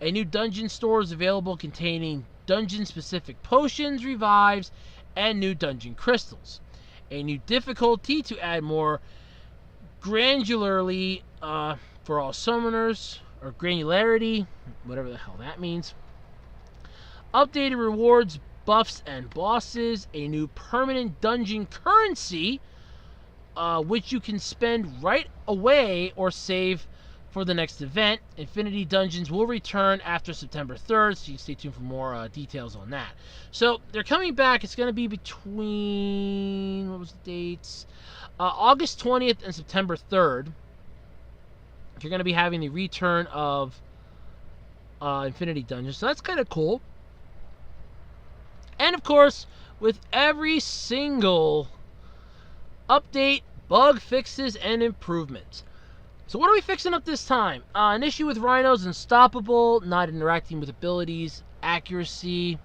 A new dungeon store is available containing dungeon-specific potions, revives, and new dungeon crystals. A new difficulty to add more granularly for all summoners, or granularity, whatever the hell that means. Updated rewards, buffs, and bosses. A new permanent dungeon currency, which you can spend right away or save for the next event. Infinity Dungeons will return after September 3rd, so you can stay tuned for more details on that. So they're coming back. It's going to be between, what was the dates? August 20th and September 3rd. You're going to be having the return of Infinity Dungeons, so that's kind of cool. And of course, with every single update, bug fixes, and improvements. So what are we fixing up this time? An issue with Rhino's unstoppable, not interacting with abilities, accuracy,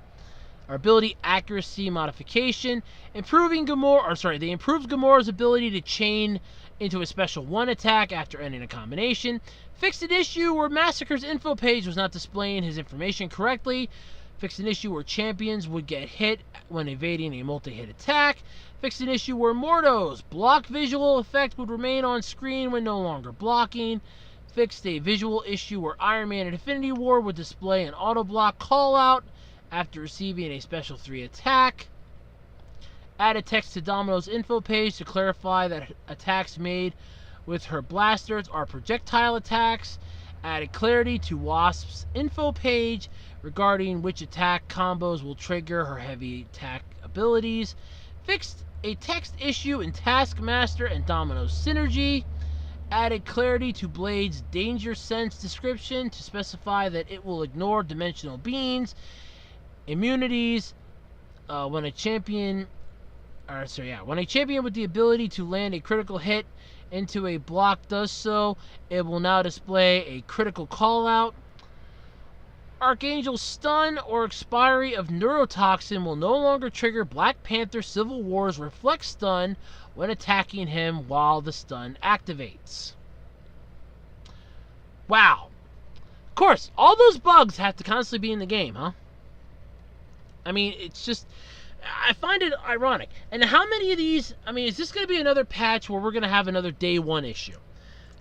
or ability accuracy modification. They improved Gamora's ability to chain into a special 1 attack after ending a combination. Fixed an issue where Massacre's info page was not displaying his information correctly. Fixed an issue where champions would get hit when evading a multi-hit attack. Fixed an issue where Mordo's block visual effect would remain on screen when no longer blocking. Fixed a visual issue where Iron Man and Infinity War would display an auto-block call-out after receiving a special 3 attack. Added text to Domino's info page to clarify that attacks made with her blasters are projectile attacks. Added clarity to Wasp's info page regarding which attack combos will trigger her heavy attack abilities. Fixed a text issue in Taskmaster and Domino's Synergy. Added clarity to Blade's Danger Sense description to specify that it will ignore dimensional beings, immunities, when a champion with the ability to land a critical hit into a block does so, it will now display a critical call-out. Archangel's stun or expiry of neurotoxin will no longer trigger Black Panther Civil War's reflect stun when attacking him while the stun activates. Wow. Of course, all those bugs have to constantly be in the game, huh? I mean, it's just, I find it ironic. And how many of these, I mean, is this going to be another patch where we're going to have another day 1 issue?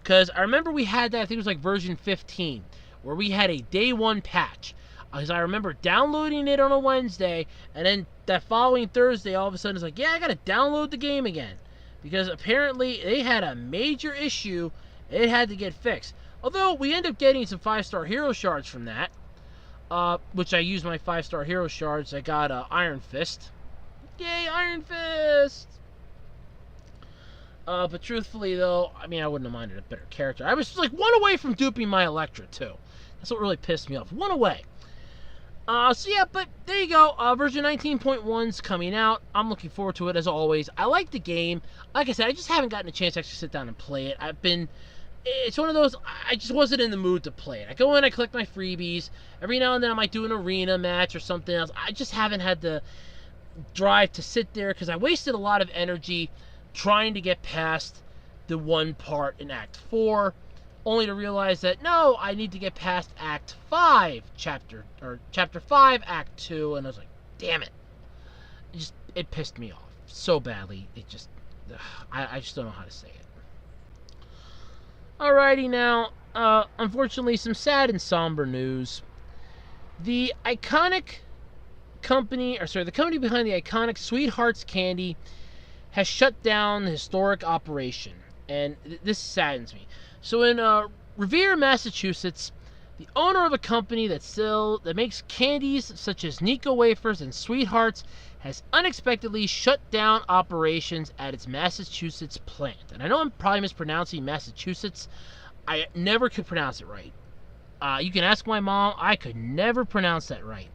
Because I remember we had that, I think it was like version 15, where we had a day 1 patch. Because I remember downloading it on a Wednesday, and then that following Thursday, all of a sudden, it's like, yeah, I got to download the game again. Because apparently they had a major issue, it had to get fixed. Although we ended up getting some 5-star hero shards from that, which I used my 5-star hero shards. I got Iron Fist. Yay, Iron Fist! But truthfully, though, I mean, I wouldn't have minded a better character. I was like 1 away from duping my Electra, too. That's what really pissed me off. 1 away. So yeah, but there you go. Version 19.1's coming out. I'm looking forward to it, as always. I like the game. Like I said, I just haven't gotten a chance to actually sit down and play it. It's one of those, I just wasn't in the mood to play it. I go in, I collect my freebies. Every now and then I might do an arena match or something else. I just haven't had the drive to sit there because I wasted a lot of energy trying to get past the one part in Act 4, only to realize that, no, I need to get past Act 5, Chapter 5, Act 2, and I was like, damn it. It pissed me off so badly. I just don't know how to say it. Alrighty now, unfortunately, some sad and somber news. The company behind the iconic Sweethearts Candy has shut down the historic operation, and this saddens me. So in Revere, Massachusetts, the owner of a company that makes candies such as Nico wafers and Sweethearts has unexpectedly shut down operations at its Massachusetts plant. And I know I'm probably mispronouncing Massachusetts. I never could pronounce it right. You can ask my mom. I could never pronounce that right.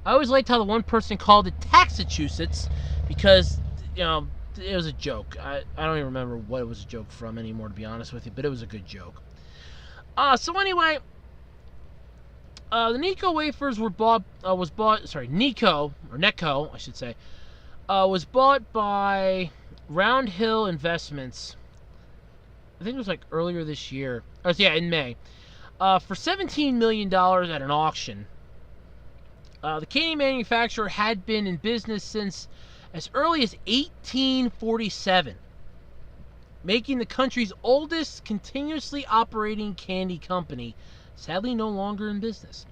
I always liked how the one person called it Taxachusetts because, you know, it was a joke. I don't even remember what it was a joke from anymore, to be honest with you, but it was a good joke. So anyway, the Nico wafers were Necco, I should say, was bought by Round Hill Investments I think it was like earlier this year. Oh, yeah, in May. For $17 million at an auction. The Canadian manufacturer had been in business since as early as 1847, making the country's oldest continuously operating candy company, sadly no longer in business.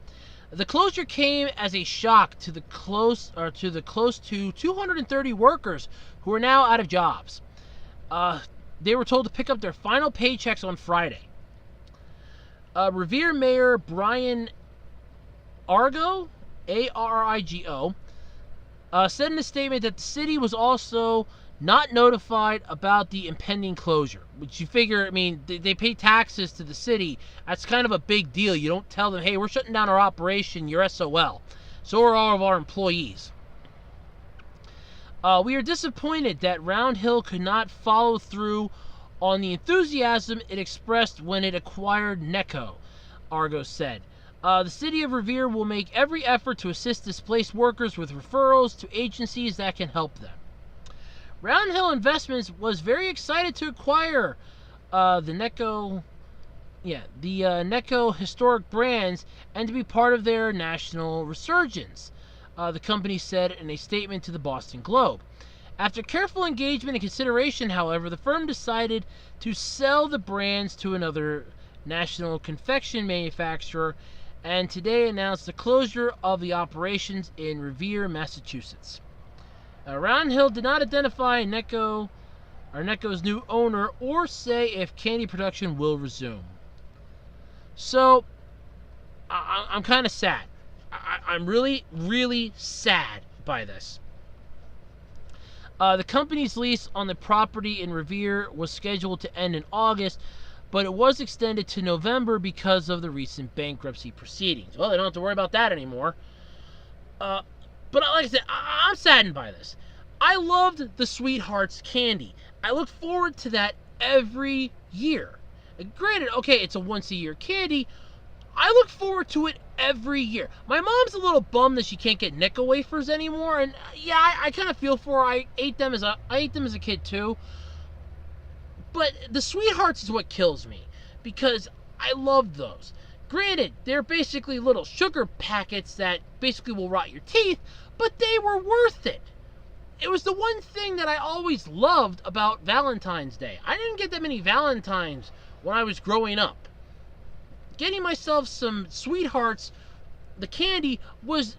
The closure came as a shock to the close to 230 workers who are now out of jobs. They were told to pick up their final paychecks on Friday. Revere Mayor Brian Argo, Arigo, said in a statement that the city was also not notified about the impending closure. Which you figure, I mean, they pay taxes to the city. That's kind of a big deal. You don't tell them, hey, we're shutting down our operation, you're SOL. So are all of our employees. We are disappointed that Round Hill could not follow through on the enthusiasm it expressed when it acquired Necco, Argo said. The city of Revere will make every effort to assist displaced workers with referrals to agencies that can help them. Round Hill Investments was very excited to acquire the Necco historic brands and to be part of their national resurgence, the company said in a statement to the Boston Globe. After careful engagement and consideration, however, the firm decided to sell the brands to another national confection manufacturer and today announced the closure of the operations in Revere, Massachusetts. Round Hill did not identify Necco's new owner or say if candy production will resume. So, I'm kind of sad. I'm really, really sad by this. The company's lease on the property in Revere was scheduled to end in August, but it was extended to November because of the recent bankruptcy proceedings. Well, they don't have to worry about that anymore. But like I said, I'm saddened by this. I loved the Sweethearts candy. I look forward to that every year. Granted, okay, it's a once-a-year candy. I look forward to it every year. My mom's a little bummed that she can't get Necco wafers anymore, and yeah, I kind of feel for her. I ate them as a kid too. But the Sweethearts is what kills me, because I loved those. Granted, they're basically little sugar packets that basically will rot your teeth, but they were worth it. It was the one thing that I always loved about Valentine's Day. I didn't get that many Valentines when I was growing up. Getting myself some Sweethearts, the candy, was,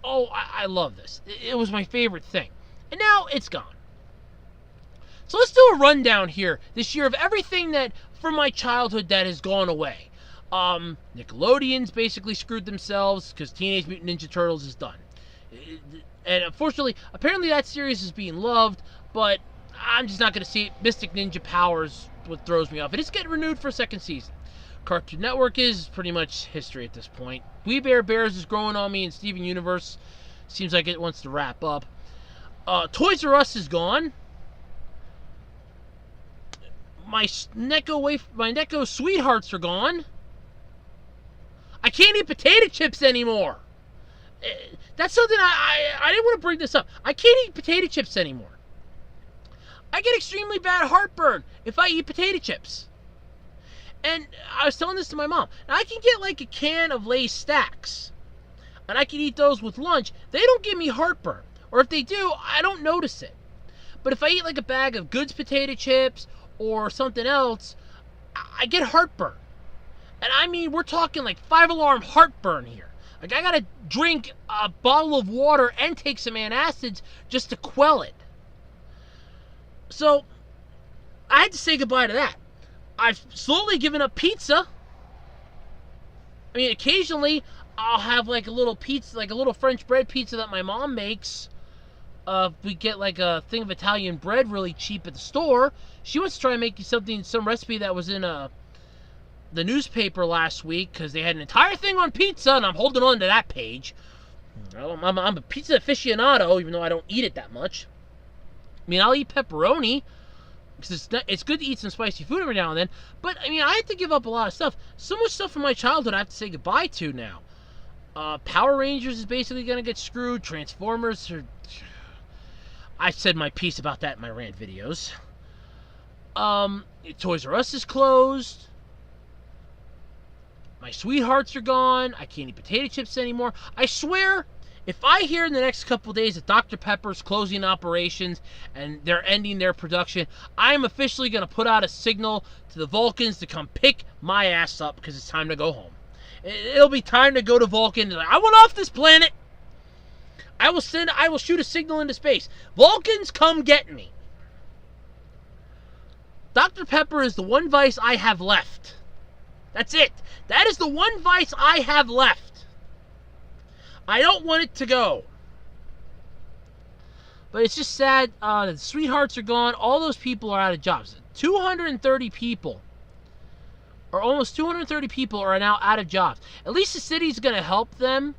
I love this. It was my favorite thing. And now it's gone. So let's do a rundown here this year of everything that from my childhood that has gone away. Nickelodeon's basically screwed themselves because Teenage Mutant Ninja Turtles is done. And unfortunately, apparently that series is being loved, but I'm just not going to see it. Mystic Ninja Powers what throws me off. It is getting renewed for a second season. Cartoon Network is pretty much history at this point. We Bare Bears is growing on me, and Steven Universe seems like it wants to wrap up. Toys R Us is gone. My Necco Sweethearts are gone. I can't eat potato chips anymore. That's something I didn't want to bring this up. I can't eat potato chips anymore. I get extremely bad heartburn if I eat potato chips. And I was telling this to my mom. Now, I can get like a can of Lay's Stacks, and I can eat those with lunch. They don't give me heartburn. Or if they do, I don't notice it. But if I eat like a bag of Goods potato chips or something else, I get heartburn. And I mean, we're talking like 5-alarm heartburn here. Like, I gotta drink a bottle of water and take some antacids just to quell it. So, I had to say goodbye to that. I've slowly given up pizza. I mean, occasionally, I'll have like a little pizza, like a little French bread pizza that my mom makes. We get like a thing of Italian bread really cheap at the store. She wants to try and make some recipe that was in the newspaper last week, because they had an entire thing on pizza, and I'm holding on to that page. I'm a pizza aficionado, even though I don't eat it that much. I mean, I'll eat pepperoni, because it's good to eat some spicy food every now and then, but I mean, I have to give up a lot of stuff. So much stuff from my childhood I have to say goodbye to now. Power Rangers is basically going to get screwed. Transformers are... I said my piece about that in my rant videos. Toys R Us is closed. My sweethearts are gone. I can't eat potato chips anymore. I swear, if I hear in the next couple of days that Dr. Pepper's closing operations and they're ending their production, I'm officially going to put out a signal to the Vulcans to come pick my ass up because it's time to go home. It'll be time to go to Vulcan. I want off this planet. I will shoot a signal into space. Vulcans, come get me. Dr. Pepper is the one vice I have left. That's it. That is the one vice I have left. I don't want it to go. But it's just sad that the sweethearts are gone. All those people are out of jobs. 230 people, or almost 230 people, are now out of jobs. At least the city's going to help them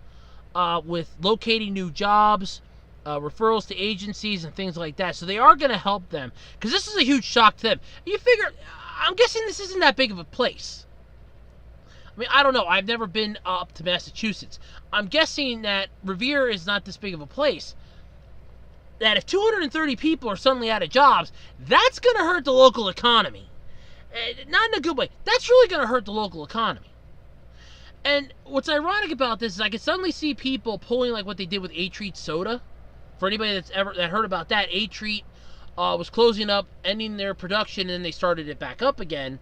with locating new jobs, referrals to agencies, and things like that. So they are going to help them, because this is a huge shock to them. You figure, I'm guessing this isn't that big of a place. I mean, I don't know. I've never been up to Massachusetts. I'm guessing that Revere is not this big of a place. That if 230 people are suddenly out of jobs, that's going to hurt the local economy. Not in a good way. That's really going to hurt the local economy. And what's ironic about this is I can suddenly see people pulling like what they did with A-Treat soda. For anybody that heard about that, A-Treat was closing up, ending their production, and then they started it back up again.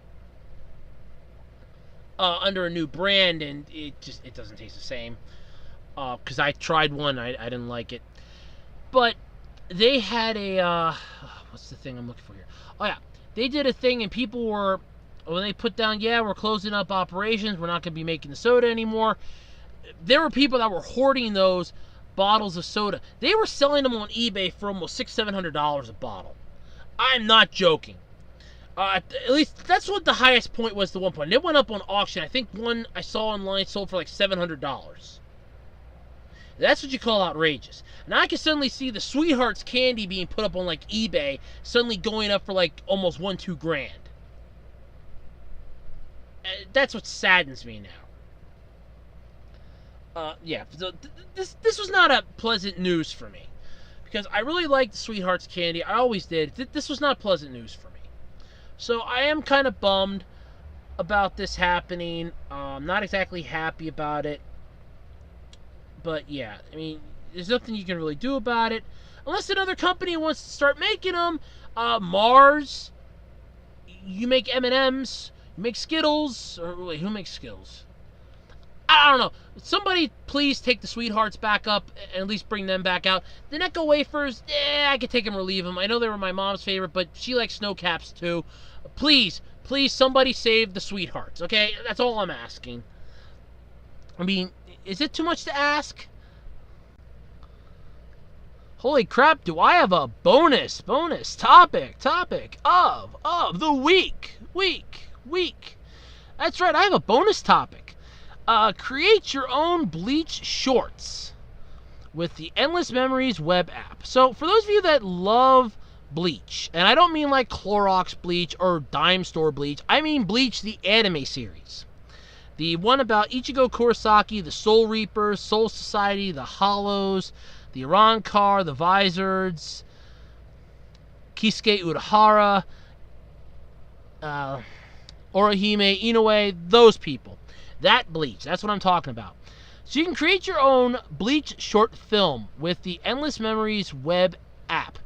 Under a new brand, and it doesn't taste the same. Because I tried one, I didn't like it. But they had a what's the thing I'm looking for here? Oh yeah, they did a thing, and people were, when they put down, yeah, we're closing up operations, we're not going to be making the soda anymore. There were people that were hoarding those bottles of soda. They were selling them on eBay for almost $600-700 a bottle. I'm not joking. At least that's what the highest point was to one point. And it went up on auction. I think one I saw online sold for like $700. That's what you call outrageous. And I can suddenly see the Sweethearts candy being put up on like eBay, suddenly going up for like almost $1-2 grand. That's what saddens me now. Yeah, so this was not a pleasant news for me, because I really liked the Sweethearts candy. I always did. This was not pleasant news for me. So I am kind of bummed about this happening. I'm not exactly happy about it. But yeah, I mean, there's nothing you can really do about it. Unless another company wants to start making them. Mars, you make M&Ms, you make Skittles. Or wait, who makes Skittles? I don't know. Somebody please take the Sweethearts back up and at least bring them back out. The Necco wafers, I could take them or leave them. I know they were my mom's favorite, but she likes snow caps too. Please, somebody save the Sweethearts, okay? That's all I'm asking. I mean, is it too much to ask? Holy crap, do I have a bonus topic of the week. That's right, I have a bonus topic. Create your own Bleach shorts with the Endless Memories web app. So for those of you that love Bleach, and I don't mean like Clorox Bleach or Dime Store Bleach, I mean Bleach the anime series. The one about Ichigo Kurosaki, the Soul Reapers, Soul Society, the Hollows, the Arankar, the Vizards, Kisuke Urahara, Orihime, Inoue, those people. That Bleach, that's what I'm talking about. So you can create your own Bleach short film with the Endless Memories web app.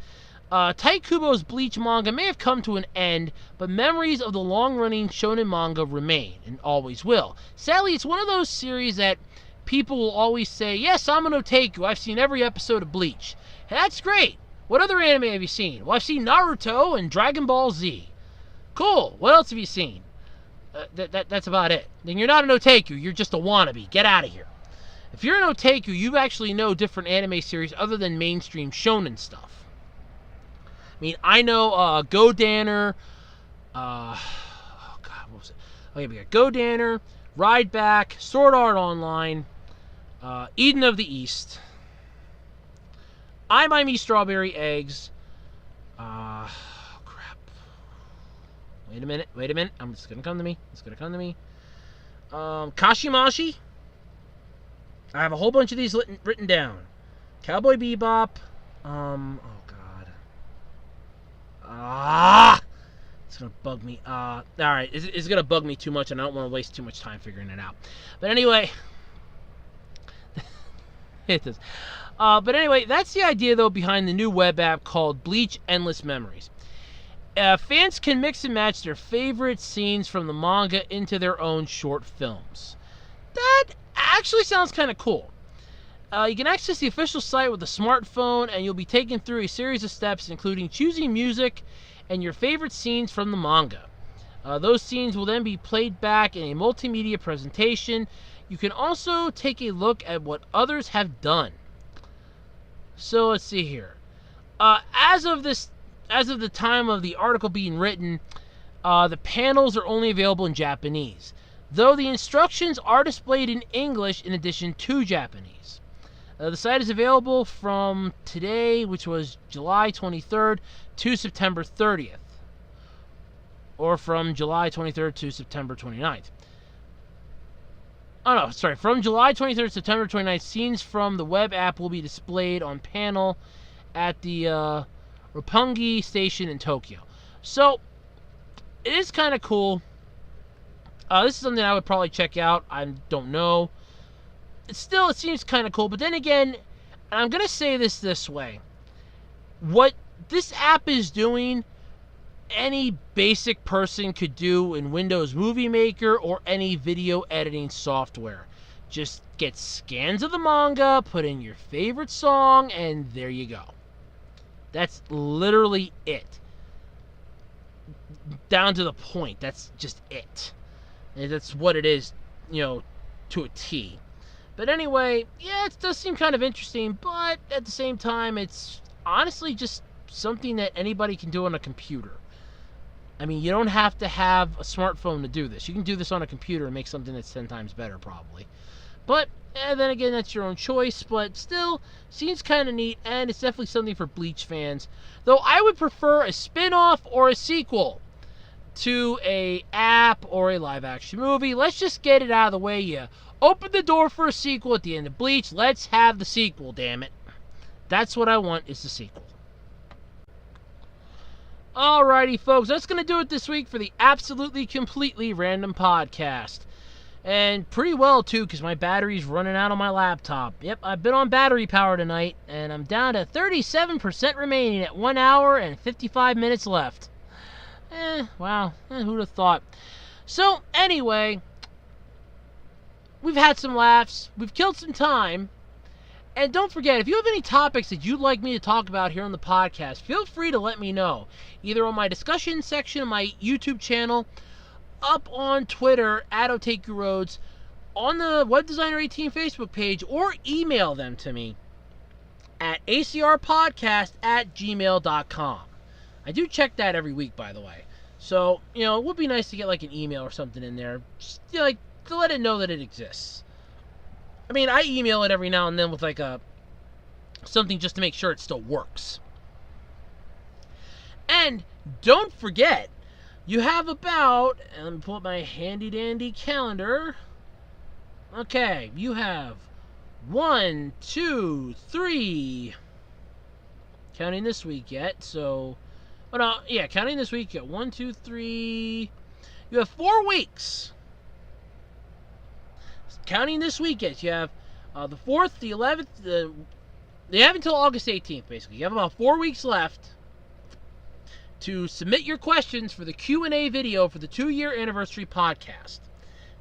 Tite Kubo's Bleach manga may have come to an end, but memories of the long-running shonen manga remain, and always will. Sadly, it's one of those series that people will always say, yes, I'm an otaku, I've seen every episode of Bleach. And that's great. What other anime have you seen? Well, I've seen Naruto and Dragon Ball Z. Cool. What else have you seen? That's about it. Then you're not an otaku, you're just a wannabe. Get out of here. If you're an otaku, you actually know different anime series other than mainstream shonen stuff. I mean, I know Go Danner, oh god, what was it? Okay, we got Go Danner, Ride Back, Sword Art Online, Eden of the East, I Buy Me Strawberry Eggs, crap. Wait a minute. It's gonna come to me. Kashimashi. I have a whole bunch of these written down. Cowboy Bebop. Oh god. It's going to bug me. Alright, it's going to bug me too much, and I don't want to waste too much time figuring it out. But anyway, it does. But anyway, that's the idea, though, behind the new web app called Bleach Endless Memories. Fans can mix and match their favorite scenes from the manga into their own short films. That actually sounds kind of cool. You can access the official site with a smartphone, and you'll be taken through a series of steps, including choosing music and your favorite scenes from the manga. Those scenes will then be played back in a multimedia presentation. You can also take a look at what others have done. So let's see here. As of the time of the article being written, the panels are only available in Japanese, though the instructions are displayed in English in addition to Japanese. The site is available from today, which was July 23rd, to September 30th, or from July 23rd to September 29th. From July 23rd to September 29th, scenes from the web app will be displayed on panel at the Roppongi station in Tokyo. So, it is kind of cool. This is something I would probably check out. I don't know. It seems kind of cool. But then again, and I'm going to say this way. What this app is doing, any basic person could do in Windows Movie Maker or any video editing software. Just get scans of the manga, put in your favorite song, and there you go. That's literally it. Down to the point. That's just it. And that's what it is, to a T. But anyway, yeah, it does seem kind of interesting, but at the same time, it's honestly just something that anybody can do on a computer. I mean, you don't have to have a smartphone to do this. You can do this on a computer and make something that's 10 times better, probably. But, then again, that's your own choice. But still, seems kind of neat, and it's definitely something for Bleach fans. Though I would prefer a spin-off or a sequel to a app or a live-action movie. Let's just get it out of the way. You open the door for a sequel at the end of Bleach. Let's have the sequel, damn it. That's what I want, is the sequel. Alrighty, folks, that's going to do it this week for the Absolutely Completely Random Podcast. And pretty well, too, because my battery's running out on my laptop. Yep, I've been on battery power tonight, and I'm down to 37% remaining at 1 hour and 55 minutes left. Wow, who'd have thought? So, anyway, we've had some laughs, we've killed some time. And don't forget, if you have any topics that you'd like me to talk about here on the podcast, feel free to let me know. Either on my discussion section of my YouTube channel, up on Twitter, @OtakuRoads, on the Web Designer 18 Facebook page, or email them to me at acrpodcast@gmail.com. I do check that every week, by the way. So, it would be nice to get like an email or something in there, just to let it know that it exists. I mean, I email it every now and then with something just to make sure it still works. And don't forget, you have about, and let me pull up my handy dandy calendar. Okay, you have 1, 2, 3. Counting this week yet, so, counting this week, you got 1, 2, 3. You have 4 weeks. Counting this weekend, you have the 4th, the 11th, you have until August 18th, basically. You have about 4 weeks left to submit your questions for the Q&A video for the 2-year anniversary podcast.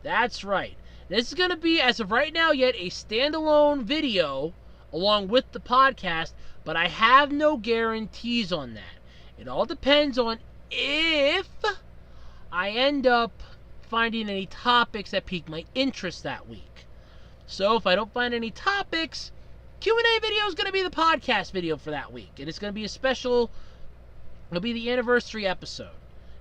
That's right. This is going to be, as of right now yet, a standalone video along with the podcast, but I have no guarantees on that. It all depends on if I end up finding any topics that pique my interest that week. So if I don't find any topics, Q&A video is going to be the podcast video for that week. And it's going to be a special, it'll be the anniversary episode,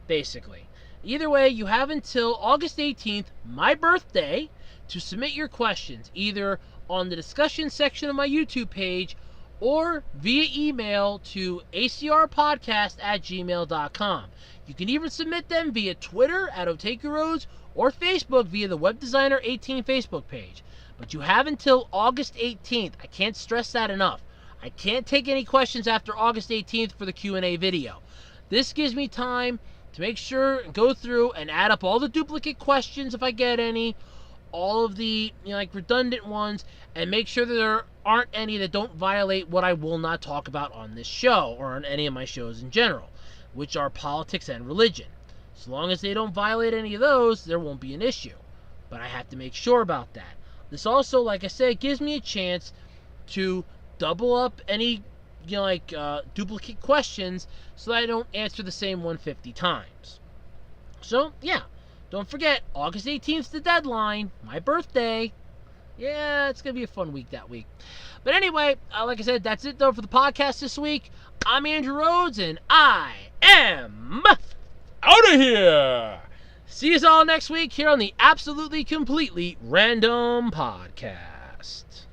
basically. Either way, you have until August 18th, my birthday, to submit your questions, either on the discussion section of my YouTube page or via email to acrpodcast@gmail.com. You can even submit them via Twitter @OtakuRoads or Facebook via the Web Designer 18 Facebook page. But you have until August 18th. I can't stress that enough. I can't take any questions after August 18th for the Q&A video. This gives me time to make sure and go through and add up all the duplicate questions if I get any, all of the like redundant ones, and make sure that there aren't any that don't violate what I will not talk about on this show or on any of my shows in general, which are politics and religion. As long as they don't violate any of those, there won't be an issue. But I have to make sure about that. This also, like I said, gives me a chance to double up any duplicate questions so that I don't answer the same one 50 times. So, yeah. Don't forget, August 18th is the deadline. My birthday. Yeah, it's going to be a fun week that week. But anyway, like I said, that's it, though, for the podcast this week. I'm Andrew Rhodes, and I am out of here. See you all next week here on the Absolutely Completely Random Podcast.